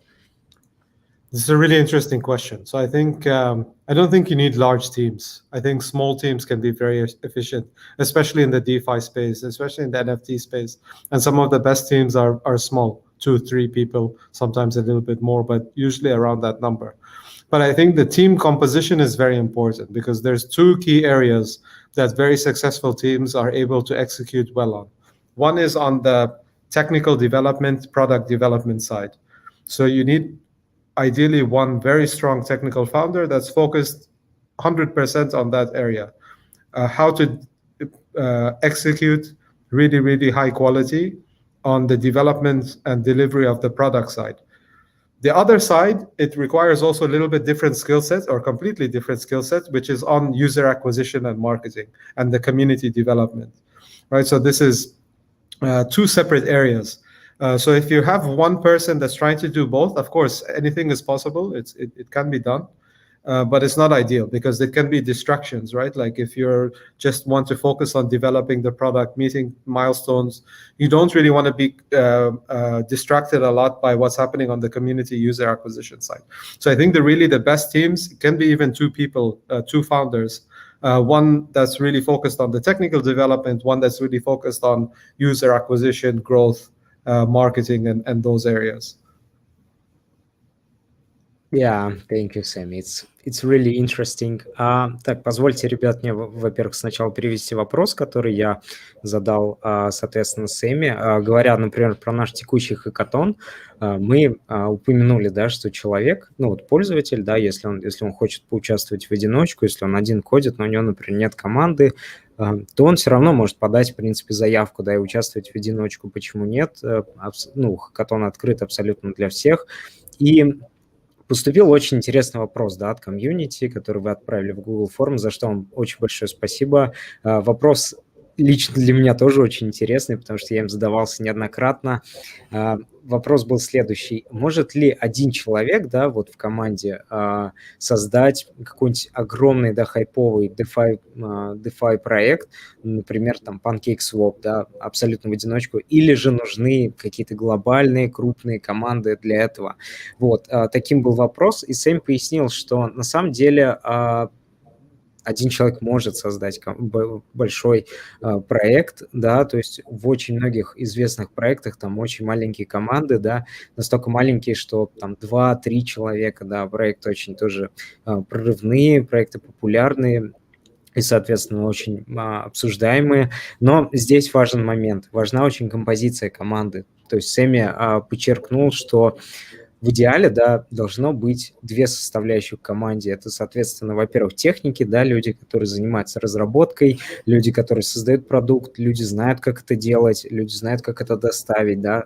Speaker 2: This is a really interesting question. So I think I don't think you need large teams. I think small teams can be very efficient, especially in the DeFi space, especially in the NFT space. And some of the best teams are small, 2-3 people, sometimes a little bit more, but usually around that number. But I think the team composition is very important because there's two key areas that very successful teams are able to execute well on. One is on the technical development, product development side. So you need ideally one very strong technical founder that's focused 100% on that area. How to execute really, really high quality on the development and delivery of the product side. The other side, it requires also a little bit different skill set or completely different skill set, which is on user acquisition and marketing and the community development, right? So this is two separate areas. So if you have one person that's trying to do both, of course, anything is possible. It can be done, but it's not ideal because there can be distractions, right? Like if you're just want to focus on developing the product, meeting milestones, you don't really want to be distracted a lot by what's happening on the community user acquisition side. So I think the best teams can be even two people, two founders, one that's really focused on the technical development, one that's really focused on user acquisition, growth, marketing, and those areas.
Speaker 1: Yeah, thank you, Sammy. It's really interesting. Так, позвольте, ребят, мне, во-первых, сначала перевести вопрос, который я задал, соответственно, Сэмми. Говоря, например, про наш текущий хакатон, мы упомянули, да, что человек, ну вот пользователь, да, если он хочет поучаствовать в одиночку, если он один кодит, но у него, например, нет команды, то он все равно может подать, в принципе, заявку, да, и участвовать в одиночку. Почему нет? Ну, хакатон открыт абсолютно для всех. И поступил очень интересный вопрос, да, от комьюнити, который вы отправили в Google форму, за что вам очень большое спасибо. Вопрос лично для меня тоже очень интересный, потому что я им задавался неоднократно. Вопрос был следующий. Может ли один человек, да, вот в команде создать какой-нибудь огромный, да, хайповый DeFi проект, например, там PancakeSwap, да, абсолютно в одиночку, или же нужны какие-то глобальные, крупные команды для этого? Вот, таким был вопрос, и Сэм пояснил, что на самом деле один человек может создать большой проект, да, то есть в очень многих известных проектах там очень маленькие команды, да, настолько маленькие, что там 2-3 человека, да, проекты очень тоже прорывные, проекты популярные и, соответственно, очень обсуждаемые, но здесь важен момент, важна очень композиция команды, то есть Сэмми подчеркнул, что в идеале, да, должно быть две составляющих в команде. Это, соответственно, во-первых, техники, да, люди, которые занимаются разработкой, люди, которые создают продукт, люди знают, как это делать, люди знают, как это доставить, да.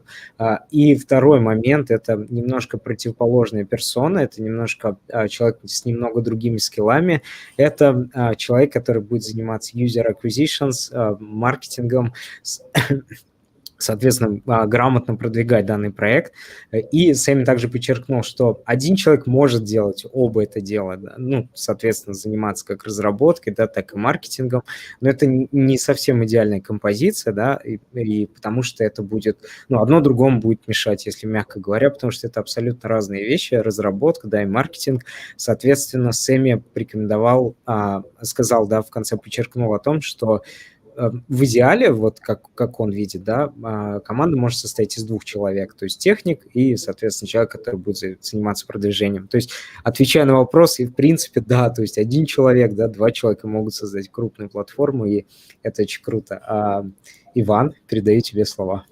Speaker 1: И второй момент – это немножко противоположная персона, это немножко человек с немного другими скиллами. Это человек, который будет заниматься user acquisitions, маркетингом, соответственно, грамотно продвигать данный проект. И Сэмми также подчеркнул, что один человек может делать оба это дело, да, ну, соответственно, заниматься как разработкой, да, так и маркетингом, но это не совсем идеальная композиция, да, и потому что это будет, ну, одно другому будет мешать, если мягко говоря, потому что это абсолютно разные вещи, разработка, да, и маркетинг. Соответственно, Сэмми порекомендовал, сказал, да, в конце подчеркнул о том, что в идеале, вот как он видит, да, команда может состоять из двух человек, то есть техник и, соответственно, человек, который будет заниматься продвижением. То есть, отвечая на вопрос, и в принципе, да, то есть один человек, да, два человека могут создать крупную платформу, и это очень круто. Иван, передаю тебе слова.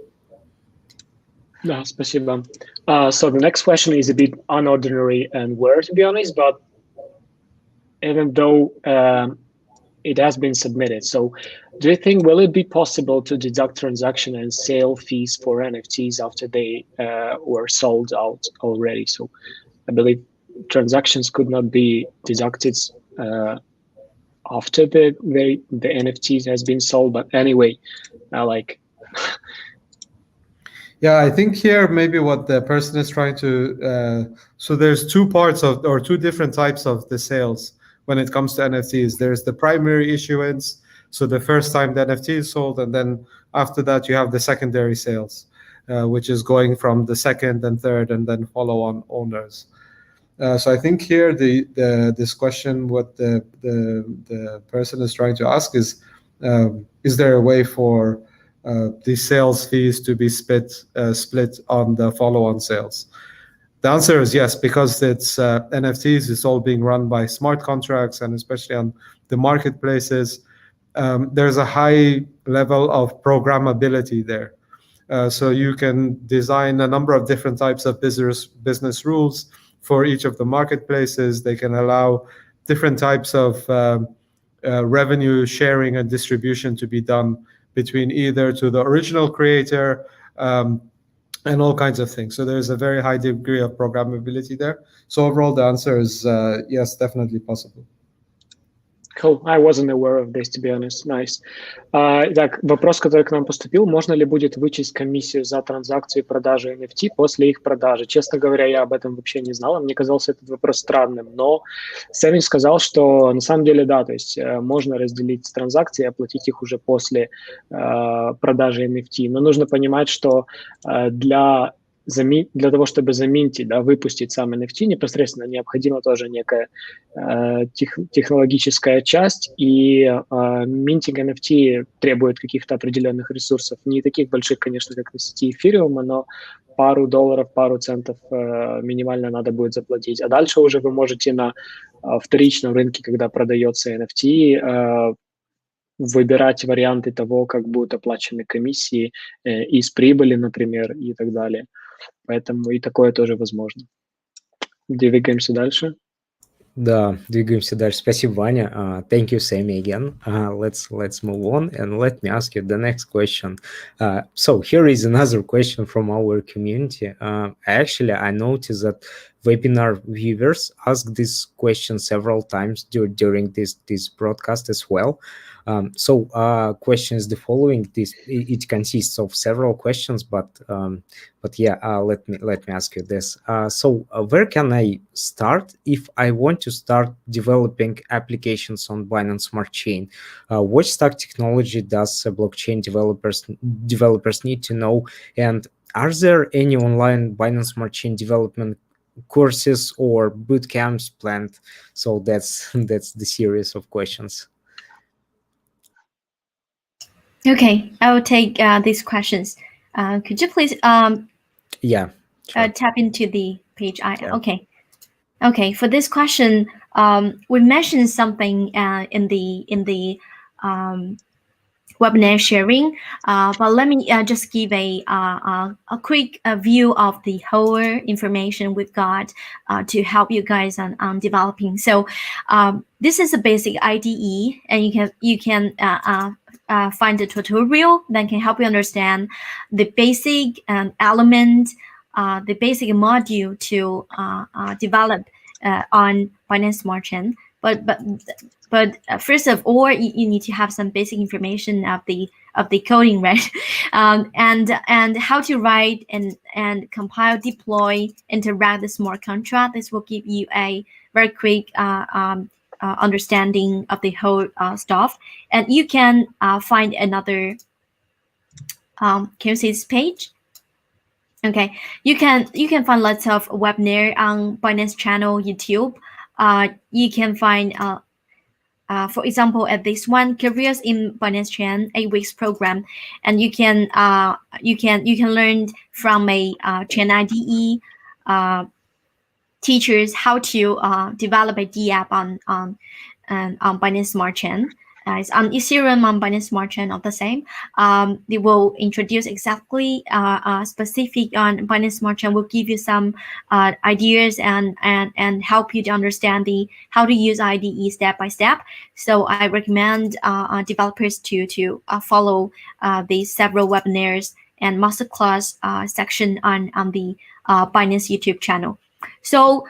Speaker 3: Да, спасибо. So the next question is a bit unordinary and weird, to be honest, but even though it has been submitted. So do you think, will it be possible to deduct transaction and sale fees for NFTs after they were sold out already? So I believe transactions could not be deducted after the NFTs has been sold, but anyway, like...
Speaker 2: Yeah, I think here maybe what the person is trying to, so there's two parts of, or two different types of the sales when it comes to NFTs. There's the primary issuance, so the first time the NFT is sold, and then after that you have the secondary sales, which is going from the second and third and then follow-on owners. So I think here this question, what the person is trying to ask is there a way for the sales fees to be split on the follow-on sales? The answer is yes, because it's NFTs, it's all being run by smart contracts, and especially on the marketplaces, there's a high level of programmability there. So you can design a number of different types of business rules for each of the marketplaces. They can allow different types of revenue sharing and distribution to be done between either to the original creator and all kinds of things. So there's a very high degree of programmability there. So overall, the answer is yes, definitely possible.
Speaker 3: Cool. I wasn't aware of this, to be honest. Nice. Так, вопрос, который к нам поступил. Можно ли будет вычесть комиссию за транзакцию продажи NFT после их продажи? Честно говоря, я об этом вообще не знал. Мне казался этот вопрос странным. Но Сэмми сказал, что на самом деле, да, то есть можно разделить транзакции и оплатить их уже после продажи NFT. Но нужно понимать, что для того, чтобы заминтить, да, выпустить сам NFT, непосредственно необходима тоже некая технологическая часть, и минтинг NFT требует каких-то определенных ресурсов, не таких больших, конечно, как на сети эфириума, но пару долларов, пару центов минимально надо будет заплатить. А дальше уже вы можете на вторичном рынке, когда продается NFT, выбирать варианты того, как будут оплачены комиссии из прибыли, например, и так далее. Поэтому и такое тоже возможно. Двигаемся дальше.
Speaker 1: Да, двигаемся дальше. Спасибо, Ваня. Thank you, Sammy, again. Let's move on, and let me ask you the next question. So here is another question from our community. Actually, I noticed that webinar viewers asked this question several times during this broadcast as well. Question is the following. It consists of several questions, but yeah, let me ask you this. Where can I start if I want to start developing applications on Binance Smart Chain? What stack technology does blockchain developers need to know? And are there any online Binance Smart Chain development courses or boot camps planned? So that's the series of questions.
Speaker 4: Okay, I will take these questions. Could you please
Speaker 1: yeah, sure.
Speaker 4: tap into the page? Okay. For this question, we mentioned something in the webinar sharing, but let me just give a quick view of the whole information we've got to help you guys on developing. So this is a basic IDE, and you can find a tutorial that can help you understand the basic element, the basic module to develop on Binance Smart Chain. But first of all, you need to have some basic information of the coding, right? And how to write and compile, deploy, interact the smart contract. This will give you a very quick understanding of the whole stuff. And you can find another. Can you see this page? Okay, you can find lots of webinar on Binance channel, YouTube. You can find, for example, at this one, Careers in Binance Chain, 8 weeks program, and you can learn from a Chain IDE teachers how to develop a D app on Binance Smart Chain. It's on Ethereum, on Binance Smart Chain, not the same. They will introduce exactly specific on Binance Smart Chain. Will give you some ideas and help you to understand how to use IDE step by step. So I recommend developers to follow these several webinars and masterclass section on the Binance YouTube channel. So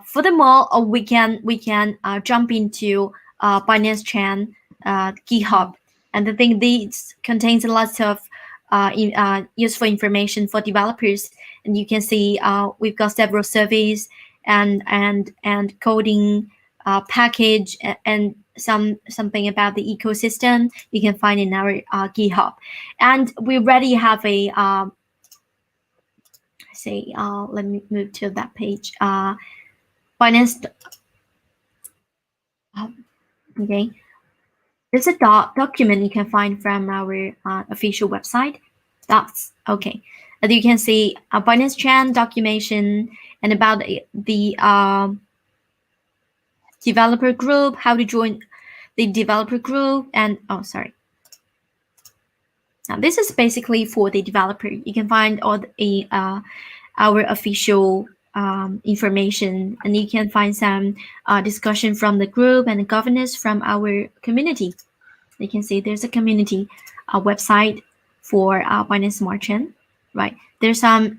Speaker 4: furthermore, we can jump into Binance Chain GitHub, and I think this contains lots of useful information for developers. And you can see we've got several surveys and coding package and something about the ecosystem you can find in our GitHub. And we already have a let me move to that page. Binance. Okay, there's a document you can find from our official website. That's okay. As you can see, a Binance Chain documentation and about the developer group, how to join the developer group, and now this is basically for the developer. You can find all the our official information, and you can find some discussion from the group and the governance from our community. You can see there's a community website for Binance Smart Chain, right? There's some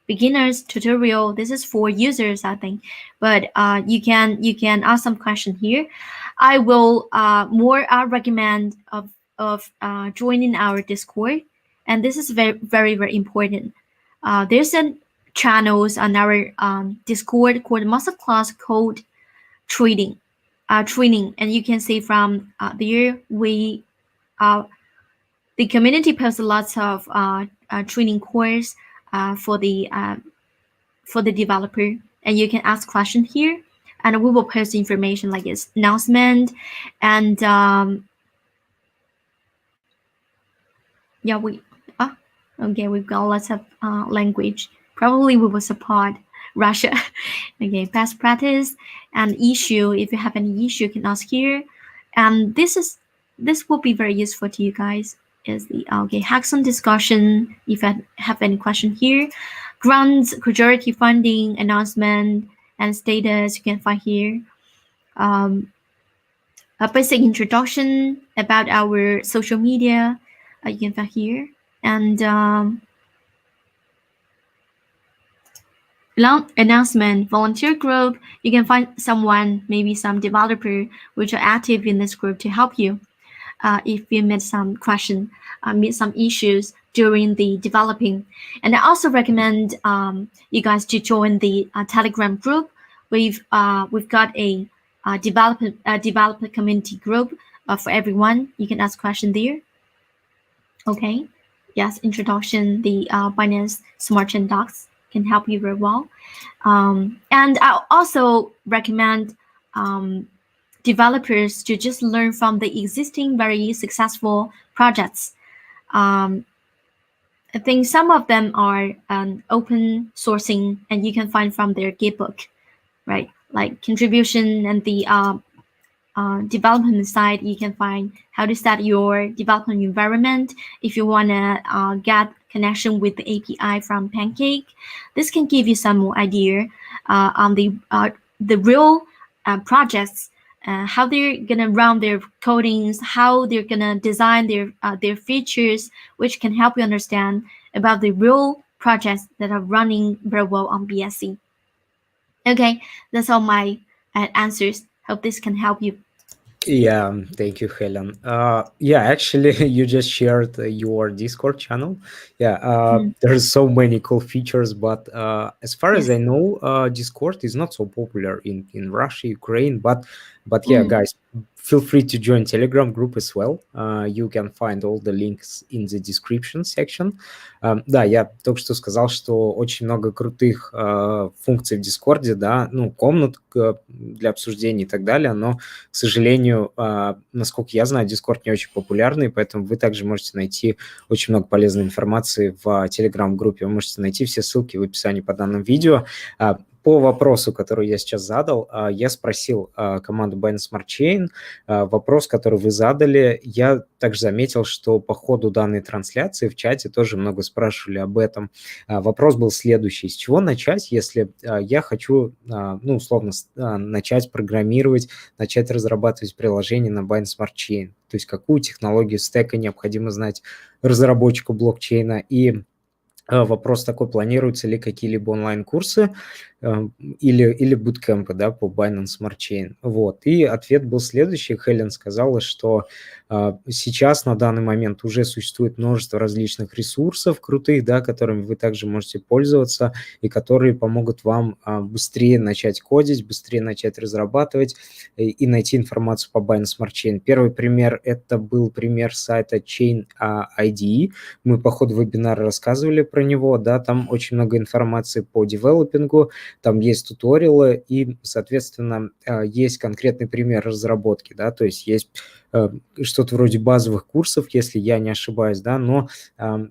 Speaker 4: beginners tutorial. This is for users, I think, but you can ask some question here. I will more recommend of joining our Discord, and this is very very very important. There's a channels on our Discord called Masterclass Code Trading, and you can see from there we the community posts lots of training course for the developer, and you can ask question here, and we will post information like this announcement, and okay, we've got lots of language. Probably we will support Russia. Okay, best practice and issue. If you have any issue, you can ask here. And this will be very useful to you guys. Is the hackathon discussion. If you have any question here, grants, majority funding, announcement, and status you can find here. A basic introduction about our social media you can find here, and announcement, volunteer group, you can find someone, maybe some developer which are active in this group to help you. if you meet some question, meet some issues during the developing. And I also recommend you guys to join the Telegram group. We've got a developer community group for everyone. You can ask questions there. Okay. Yes, introduction, the Binance Smart Chain docs can help you very well. And I also recommend developers to just learn from the existing very successful projects. I think some of them are open sourcing, and you can find from their Gitbook, right? Like contribution and the development side, you can find how to set your development environment. If you want to get connection with the API from Pancake, this can give you some more idea on the real projects, how they're gonna run their codings, how they're gonna design their features, which can help you understand about the real projects that are running very well on BSC. Okay, that's all my answers. Hope this can help you.
Speaker 1: Yeah, thank you, Helen. Yeah, actually, you just shared your Discord channel. Yeah, there's so many cool features, but as far as I know, Discord is not so popular in Russia, Ukraine. But yeah, guys, feel free to join Telegram group as well. You can find all the links in the description section. Да, я только что сказал, что очень много крутых функций в Дискорде, да, ну, комнат для обсуждений и так далее, но, к сожалению, насколько я знаю, Дискорд не очень популярный, поэтому вы также можете найти очень много полезной информации в Telegram-группе. Вы можете найти все ссылки в описании под данным видео. По вопросу, который я сейчас задал, я спросил команду Binance Smart Chain, вопрос, который вы задали. Я также заметил, что по ходу данной трансляции в чате тоже много спрашивали об этом. Вопрос был следующий. С чего начать, если я хочу, ну, условно, начать программировать, начать разрабатывать приложение на Binance Smart Chain? То есть какую технологию стека необходимо знать разработчику блокчейна? И вопрос такой, планируются ли какие-либо онлайн-курсы или буткемпы, да, по Binance Smart Chain. Вот. И ответ был следующий. Хелен сказала, что сейчас на данный момент уже существует множество различных ресурсов крутых, да, которыми вы также можете пользоваться и которые помогут вам быстрее начать кодить, быстрее начать разрабатывать и найти информацию по Binance Smart Chain. Первый пример – это был пример сайта Chain IDE. Мы по ходу вебинара рассказывали про него, да, там очень много информации по девелопингу, там есть туториалы и, соответственно, есть конкретный пример разработки, да, то есть есть что-то вроде базовых курсов, если я не ошибаюсь, да, но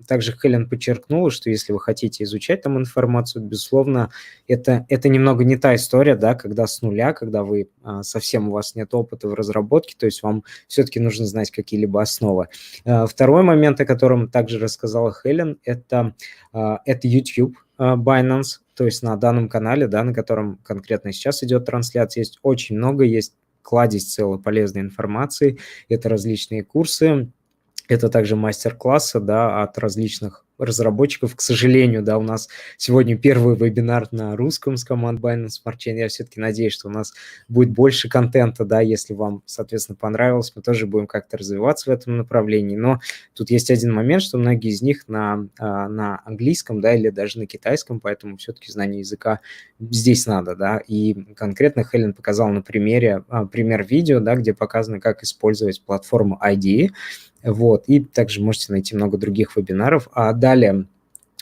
Speaker 1: также Хелен подчеркнула, что если вы хотите изучать там информацию, безусловно, это немного не та история, да, когда с нуля, когда вы совсем у вас нет опыта в разработке, то есть вам все-таки нужно знать какие-либо основы. Второй момент, о котором также рассказала Хелен, это YouTube Binance, то есть на данном канале, да, на котором конкретно сейчас идет трансляция, есть очень много, есть кладезь целой полезной информации, это различные курсы, это также мастер-классы, да, от различных разработчиков. К сожалению, да, у нас сегодня первый вебинар на русском с командой Binance Smart Chain. Я все-таки надеюсь, что у нас будет больше контента, да, если вам, соответственно, понравилось, мы тоже будем как-то развиваться в этом направлении. Но тут есть один момент, что многие из них на английском, да, или даже на китайском, поэтому все-таки знание языка здесь надо, да. И конкретно Хелен показал на пример видео, да, где показано, как использовать платформу IDE. Вот, и также можете найти много других вебинаров. А далее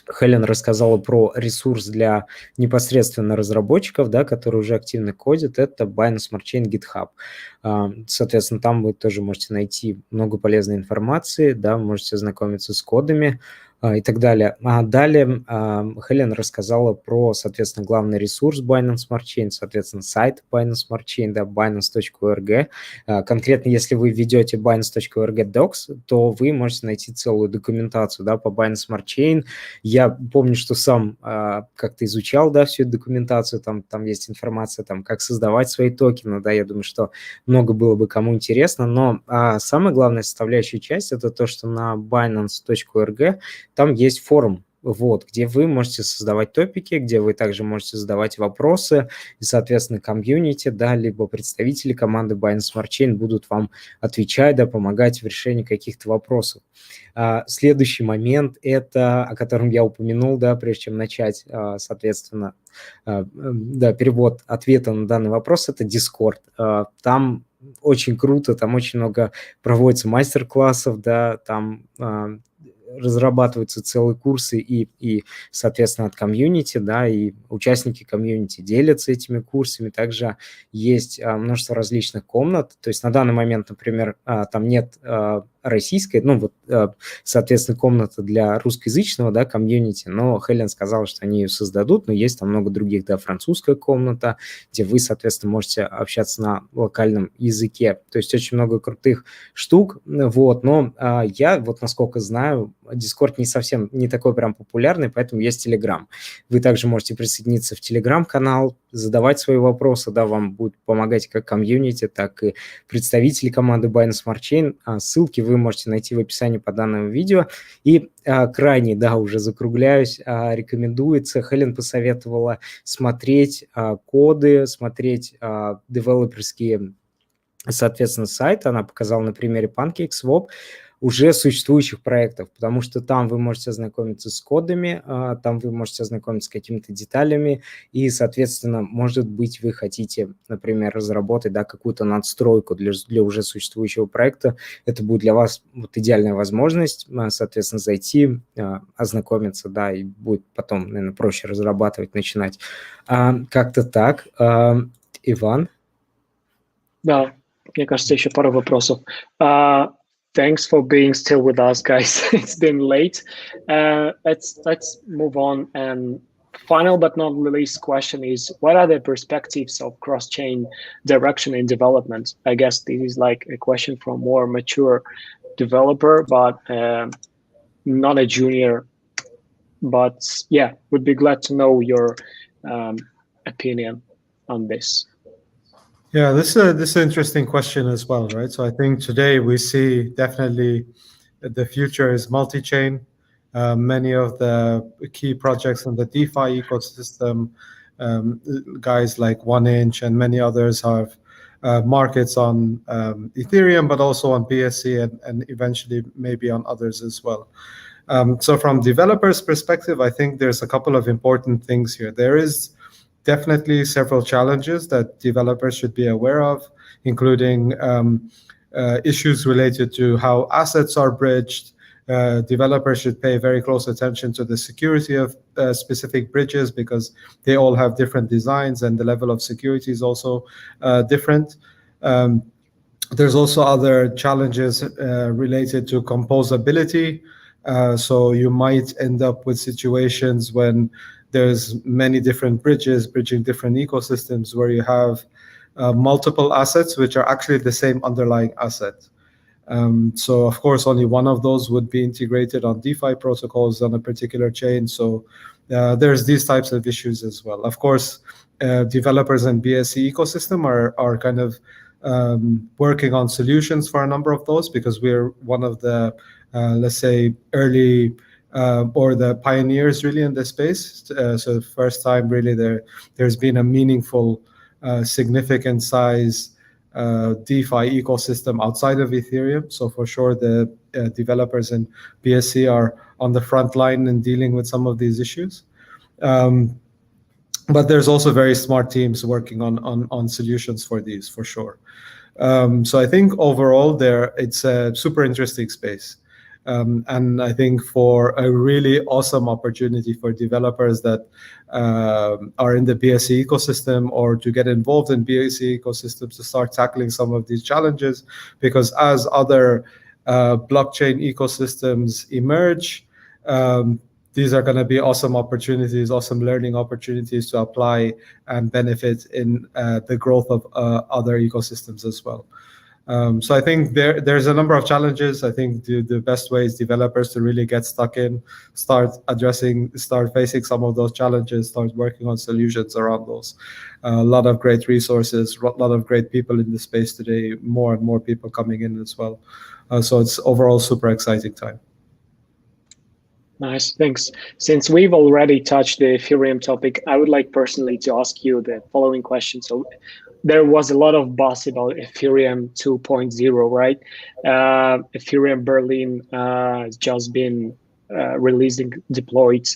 Speaker 1: Хелен рассказала про ресурс для непосредственно разработчиков, да, которые уже активно кодят. Это Binance Smart Chain GitHub. Соответственно, там вы тоже можете найти много полезной информации, да, можете ознакомиться с кодами и так далее. А далее Хелен рассказала про, соответственно, главный ресурс Binance Smart Chain, соответственно, сайт Binance Smart Chain, да, binance.org. Конкретно, если вы введете binance.org docs, то вы можете найти целую документацию, да, по Binance Smart Chain. Я помню, что сам как-то изучал, да, всю эту документацию, там есть информация, там, как создавать свои токены, да, я думаю, что много было бы кому интересно, но самая главная составляющая часть – это то, что на binance.org там есть форум вот, где вы можете создавать топики, где вы также можете задавать вопросы, и, соответственно, комьюнити, да, либо представители команды Binance Smart Chain будут вам отвечать, да, помогать в решении каких-то вопросов. Следующий момент, это, о котором я упомянул, да, прежде чем начать, соответственно, да, перевод ответа на данный вопрос, это Discord. Там очень круто, там очень много проводится мастер-классов, да, там разрабатываются целые курсы и, соответственно, от комьюнити, да, и участники комьюнити делятся этими курсами. Также есть множество различных комнат. То есть на данный момент, например, там нет российской, ну вот, соответственно, комната для русскоязычного, да, комьюнити, но Хелен сказала, что они ее создадут, но есть там много других, да, французская комната, где вы, соответственно, можете общаться на локальном языке. То есть очень много крутых штук, вот, но я, вот насколько знаю, Discord не такой прям популярный, поэтому есть Telegram. Вы также можете присоединиться в Telegram-канал, задавать свои вопросы, да, вам будет помогать как комьюнити, так и представители команды Binance Smart Chain. Ссылки вы можете найти в описании по данному видео. И крайне, да, уже закругляюсь, рекомендуется, Хелен посоветовала смотреть коды, смотреть девелоперские, соответственно, сайты. Она показала на примере PancakeSwap уже существующих проектов, потому что там вы можете ознакомиться с кодами, там вы можете ознакомиться с какими-то деталями, и, соответственно, может быть, вы хотите, например, разработать, да, какую-то надстройку для уже существующего проекта. Это будет для вас вот идеальная возможность, соответственно, зайти, ознакомиться, да, и будет потом, наверное, проще разрабатывать, начинать. Как-то так. Иван?
Speaker 3: Да, мне кажется, еще пару вопросов. Thanks for being still with us, guys. It's been late. Let's move on. And final but not least question is, what are the perspectives of cross-chain direction in development? I guess this is like a question from more mature developer, but not a junior. But yeah, would be glad to know your opinion on this.
Speaker 2: Yeah, this is an interesting question as well, right? So I think today we see definitely the future is multi-chain. Many of the key projects in the DeFi ecosystem, guys like 1inch and many others have markets on Ethereum, but also on BSC and eventually maybe on others as well. So from developers' perspective, I think there's a couple of important things here. There is definitely several challenges that developers should be aware of, including issues related to how assets are bridged. Developers should pay very close attention to the security of specific bridges because they all have different designs and the level of security is also different. There's also other challenges related to composability. So you might end up with situations when there's many different bridges bridging different ecosystems where you have multiple assets which are actually the same underlying asset. So of course, only one of those would be integrated on DeFi protocols on a particular chain. So there's these types of issues as well. Of course, developers and BSC ecosystem are kind of working on solutions for a number of those because we're one of the, let's say, early or the pioneers really in this space. So the first time really there's been a meaningful, significant size DeFi ecosystem outside of Ethereum. So for sure the developers in BSC are on the front line in dealing with some of these issues. But there's also very smart teams working on solutions for these, for sure. So I think overall it's a super interesting space. And I think for a really awesome opportunity for developers that are in the BSC ecosystem or to get involved in BSC ecosystems to start tackling some of these challenges, because as other blockchain ecosystems emerge, these are going to be awesome opportunities, awesome learning opportunities to apply and benefit in the growth of other ecosystems as well. So I think there's a number of challenges. I think the best way is developers to really get stuck in, start facing some of those challenges, start working on solutions around those. A lot of great resources, a lot of great people in the space today, more and more people coming in as well. So it's overall super exciting time.
Speaker 3: Nice, thanks. Since we've already touched the Ethereum topic, I would like personally to ask you the following question. So there was a lot of buzz about Ethereum 2.0, right? Ethereum Berlin has just been released and deployed.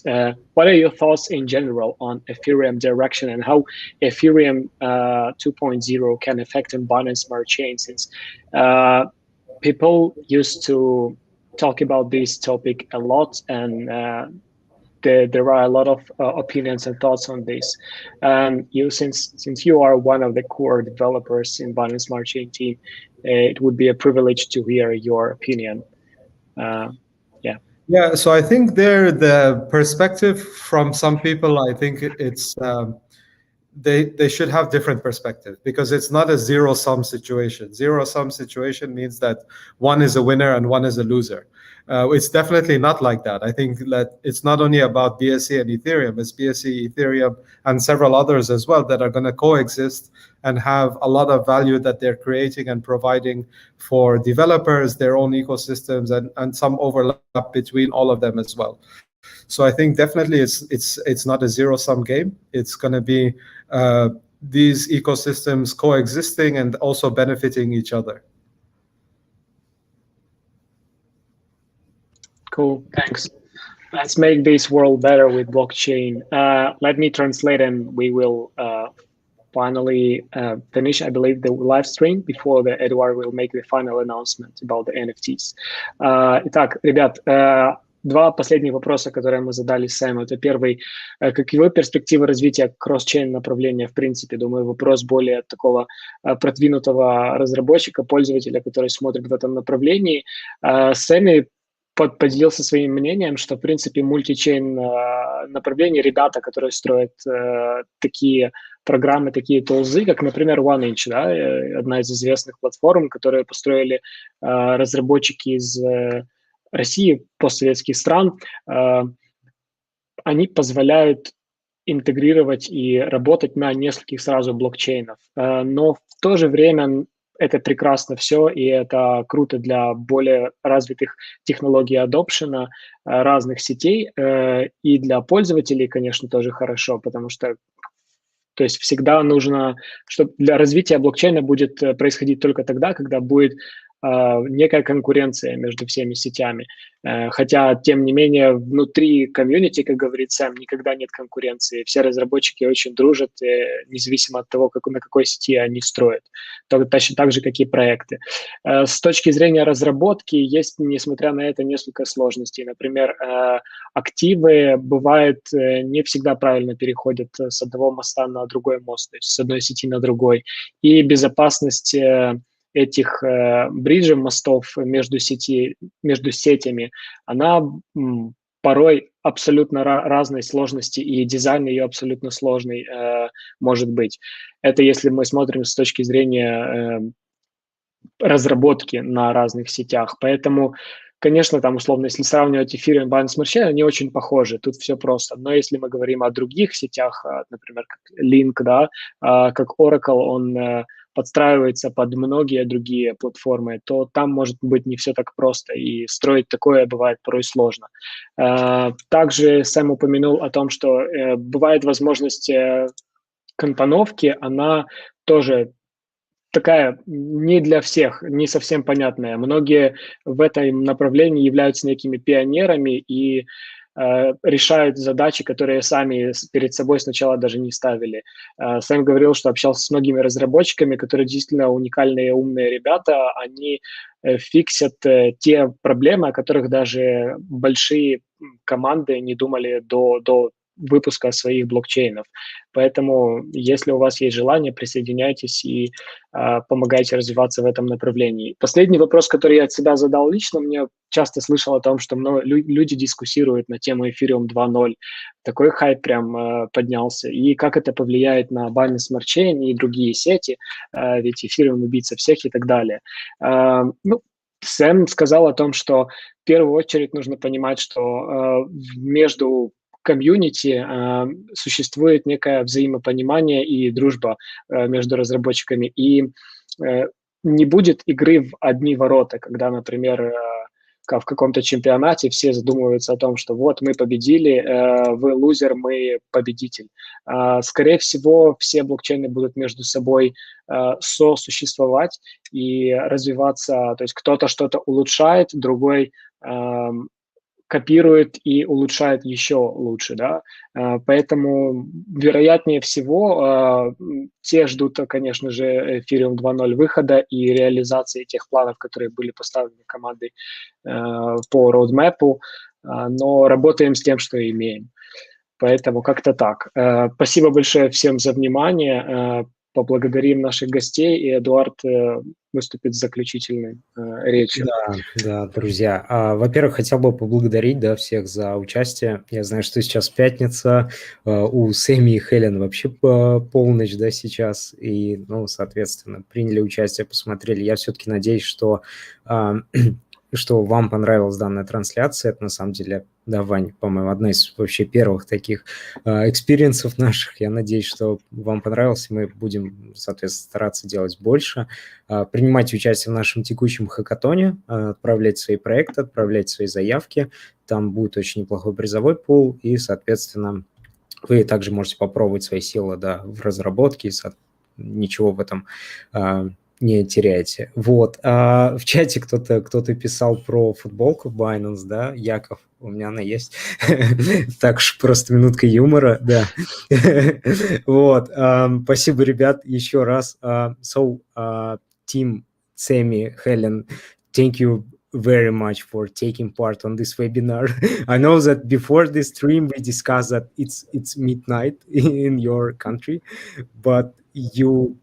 Speaker 3: What are your thoughts in general on Ethereum direction and how Ethereum 2.0 can affect in Binance Smart Chain, since people used to talk about this topic a lot, and there are a lot of opinions and thoughts on this. You, since you are one of the core developers in Binance Smart Chain team, it would be a privilege to hear your opinion.
Speaker 2: Yeah, so I think the perspective from some people, I think it's they should have different perspective, because it's not a zero-sum situation. Zero-sum situation means that one is a winner and one is a loser. It's definitely not like that. I think that it's not only about BSC and Ethereum, it's BSC, Ethereum, and several others as well that are going to coexist and have a lot of value that they're creating and providing for developers, their own ecosystems, and some overlap between all of them as well. So I think definitely it's not a zero-sum game. It's going to be these ecosystems coexisting and also benefiting each other.
Speaker 3: Cool, thanks. Let's make this world better with blockchain. Let me translate, and we will finally finish, I believe, the live stream before Edward will make the final announcement about the NFTs. Итак, ребят, два последних вопроса, которые мы задали Сэму. Это первый, каковы перспективы развития кросс-чейн направления, в принципе? Думаю, вопрос более такого продвинутого разработчика, пользователя, который смотрит в этом направлении. Сэмми поделился своим мнением, что, в принципе, мультичейн направление, ребята, которые строят такие программы, такие тулзы, как, например, OneInch, да, одна из известных платформ, которые построили разработчики из России, постсоветских стран, они позволяют интегрировать и работать на нескольких сразу блокчейнов. Но в то же время это прекрасно все, и это круто для более развитых технологий адопшена разных сетей, и для пользователей, конечно, тоже хорошо, потому что, то есть всегда нужно, чтобы для развития блокчейна будет происходить только тогда, когда будет некая конкуренция между всеми сетями. Хотя, тем не менее, внутри комьюнити, как говорит Сэм, никогда нет конкуренции. Все разработчики очень дружат, независимо от того, на какой сети они строят. Точно так же, как и проекты. С точки зрения разработки есть, несмотря на это, несколько сложностей. Например, активы, бывает, не всегда правильно переходят с одного моста на другой мост, то есть с одной сети на другой. И безопасность этих бриджей, мостов между сетями, она порой абсолютно разной сложности, и дизайн ее абсолютно сложный может быть. Это если мы смотрим с точки зрения разработки на разных сетях. Поэтому, конечно, там, условно, если сравнивать Ethereum и Binance Smart Chain, они очень похожи, тут все просто. Но если мы говорим о других сетях, например, как Link, да, как Oracle, он подстраивается под многие другие платформы, то там может быть не все так просто, и строить такое бывает порой сложно. Также Сэм упомянул о том, что бывает возможность компоновки, она тоже такая не для всех, не совсем понятная. Многие в этом направлении являются некими пионерами и решают задачи, которые сами перед собой сначала даже не ставили. Сэм говорил, что общался с многими разработчиками, которые действительно уникальные, умные ребята. Они фиксят те проблемы, о которых даже большие команды не думали до выпуска своих блокчейнов. Поэтому, если у вас есть желание, присоединяйтесь и помогайте развиваться в этом направлении. Последний вопрос, который я от себя задал лично, мне часто слышал о том, что люди дискуссируют на тему Ethereum 2.0. Такой хайп прям поднялся. И как это повлияет на Binance Smart Chain и другие сети, ведь Ethereum убийца всех и так далее. Сэм сказал о том, что в первую очередь нужно понимать, что между комьюнити существует некое взаимопонимание и дружба между разработчиками, и не будет игры в одни ворота, когда, например, в каком-то чемпионате, все задумываются о том, что вот мы победили, вы лузер, мы победитель. Скорее всего, все блокчейны будут между собой сосуществовать и развиваться, то есть кто-то что-то улучшает, другой копирует и улучшает еще лучше, да, поэтому вероятнее всего те ждут, конечно же, Ethereum 2.0 выхода и реализации тех планов, которые были поставлены командой по роудмэпу, но работаем с тем, что имеем. Поэтому как-то так. Спасибо большое всем за внимание. Поблагодарим наших гостей, и Эдуард выступит с заключительной речью.
Speaker 1: Да, друзья. Во-первых, хотел бы поблагодарить, да, всех за участие. Я знаю, что сейчас пятница, у Сэмми и Хелен вообще полночь, да, сейчас, и, ну, соответственно, приняли участие, посмотрели. Я все-таки надеюсь, что вам понравилась данная трансляция. Это, на самом деле, да, Вань, по-моему, одна из вообще первых таких экспириенсов наших. Я надеюсь, что вам понравилось. Мы будем, соответственно, стараться делать больше. Принимать участие в нашем текущем хакатоне, отправлять свои проекты, отправлять свои заявки. Там будет очень неплохой призовой пул. И, соответственно, вы также можете попробовать свои силы, да, в разработке. Ничего в этом не теряйте. Вот. В чате кто-то писал про футболку в Binance, да, Яков, у меня она есть. Так уж просто минутка юмора, да. Вот. Спасибо, ребят, еще раз. Team Samy, Helen, thank you very much for taking part on this webinar. I know that before this stream we discussed that it's midnight in your country, but you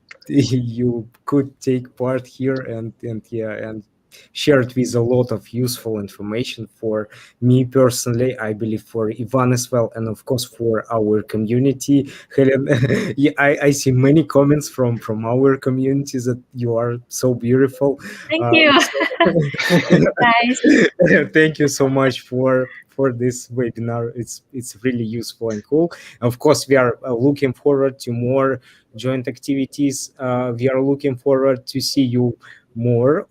Speaker 1: could take part here and shared with a lot of useful information for me personally, I believe for Ivan as well, and of course for our community. Helen, yeah, I see many comments from our community that you are so beautiful.
Speaker 4: Thank you. Nice.
Speaker 1: Thank you so much for this webinar. It's really useful and cool. Of course, we are looking forward to more joint activities. We are looking forward to see you more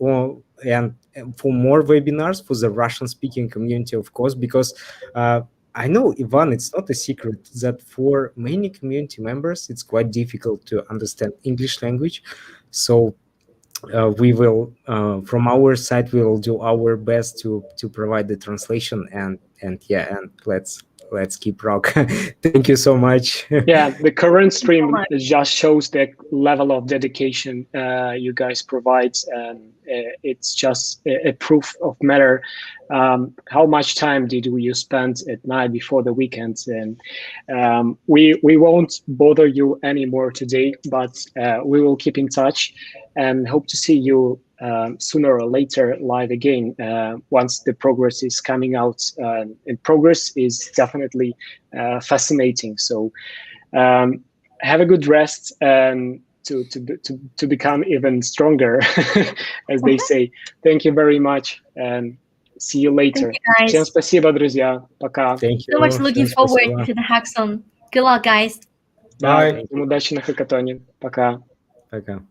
Speaker 1: and for more webinars for the Russian speaking community, of course, because I know, Ivan, it's not a secret that for many community members, it's quite difficult to understand English language. So we will, from our side, we will do our best to provide the translation and let's keep rock. Thank you so much.
Speaker 3: Yeah, the current stream just shows the level of dedication you guys provide, and it's just a proof of matter. How much time did you spend at night before the weekend? And we won't bother you anymore today, but we will keep in touch and hope to see you sooner or later live again once the progress is coming out. And progress is definitely fascinating. So have a good rest and to become even stronger, as they say. Thank you very much and see you later. Всем спасибо, друзья. Пока.
Speaker 1: Thank you.
Speaker 4: So much looking forward to the hackathon. Good luck, guys.
Speaker 3: Bye. Удачи на хакатоне. Пока.
Speaker 1: Пока.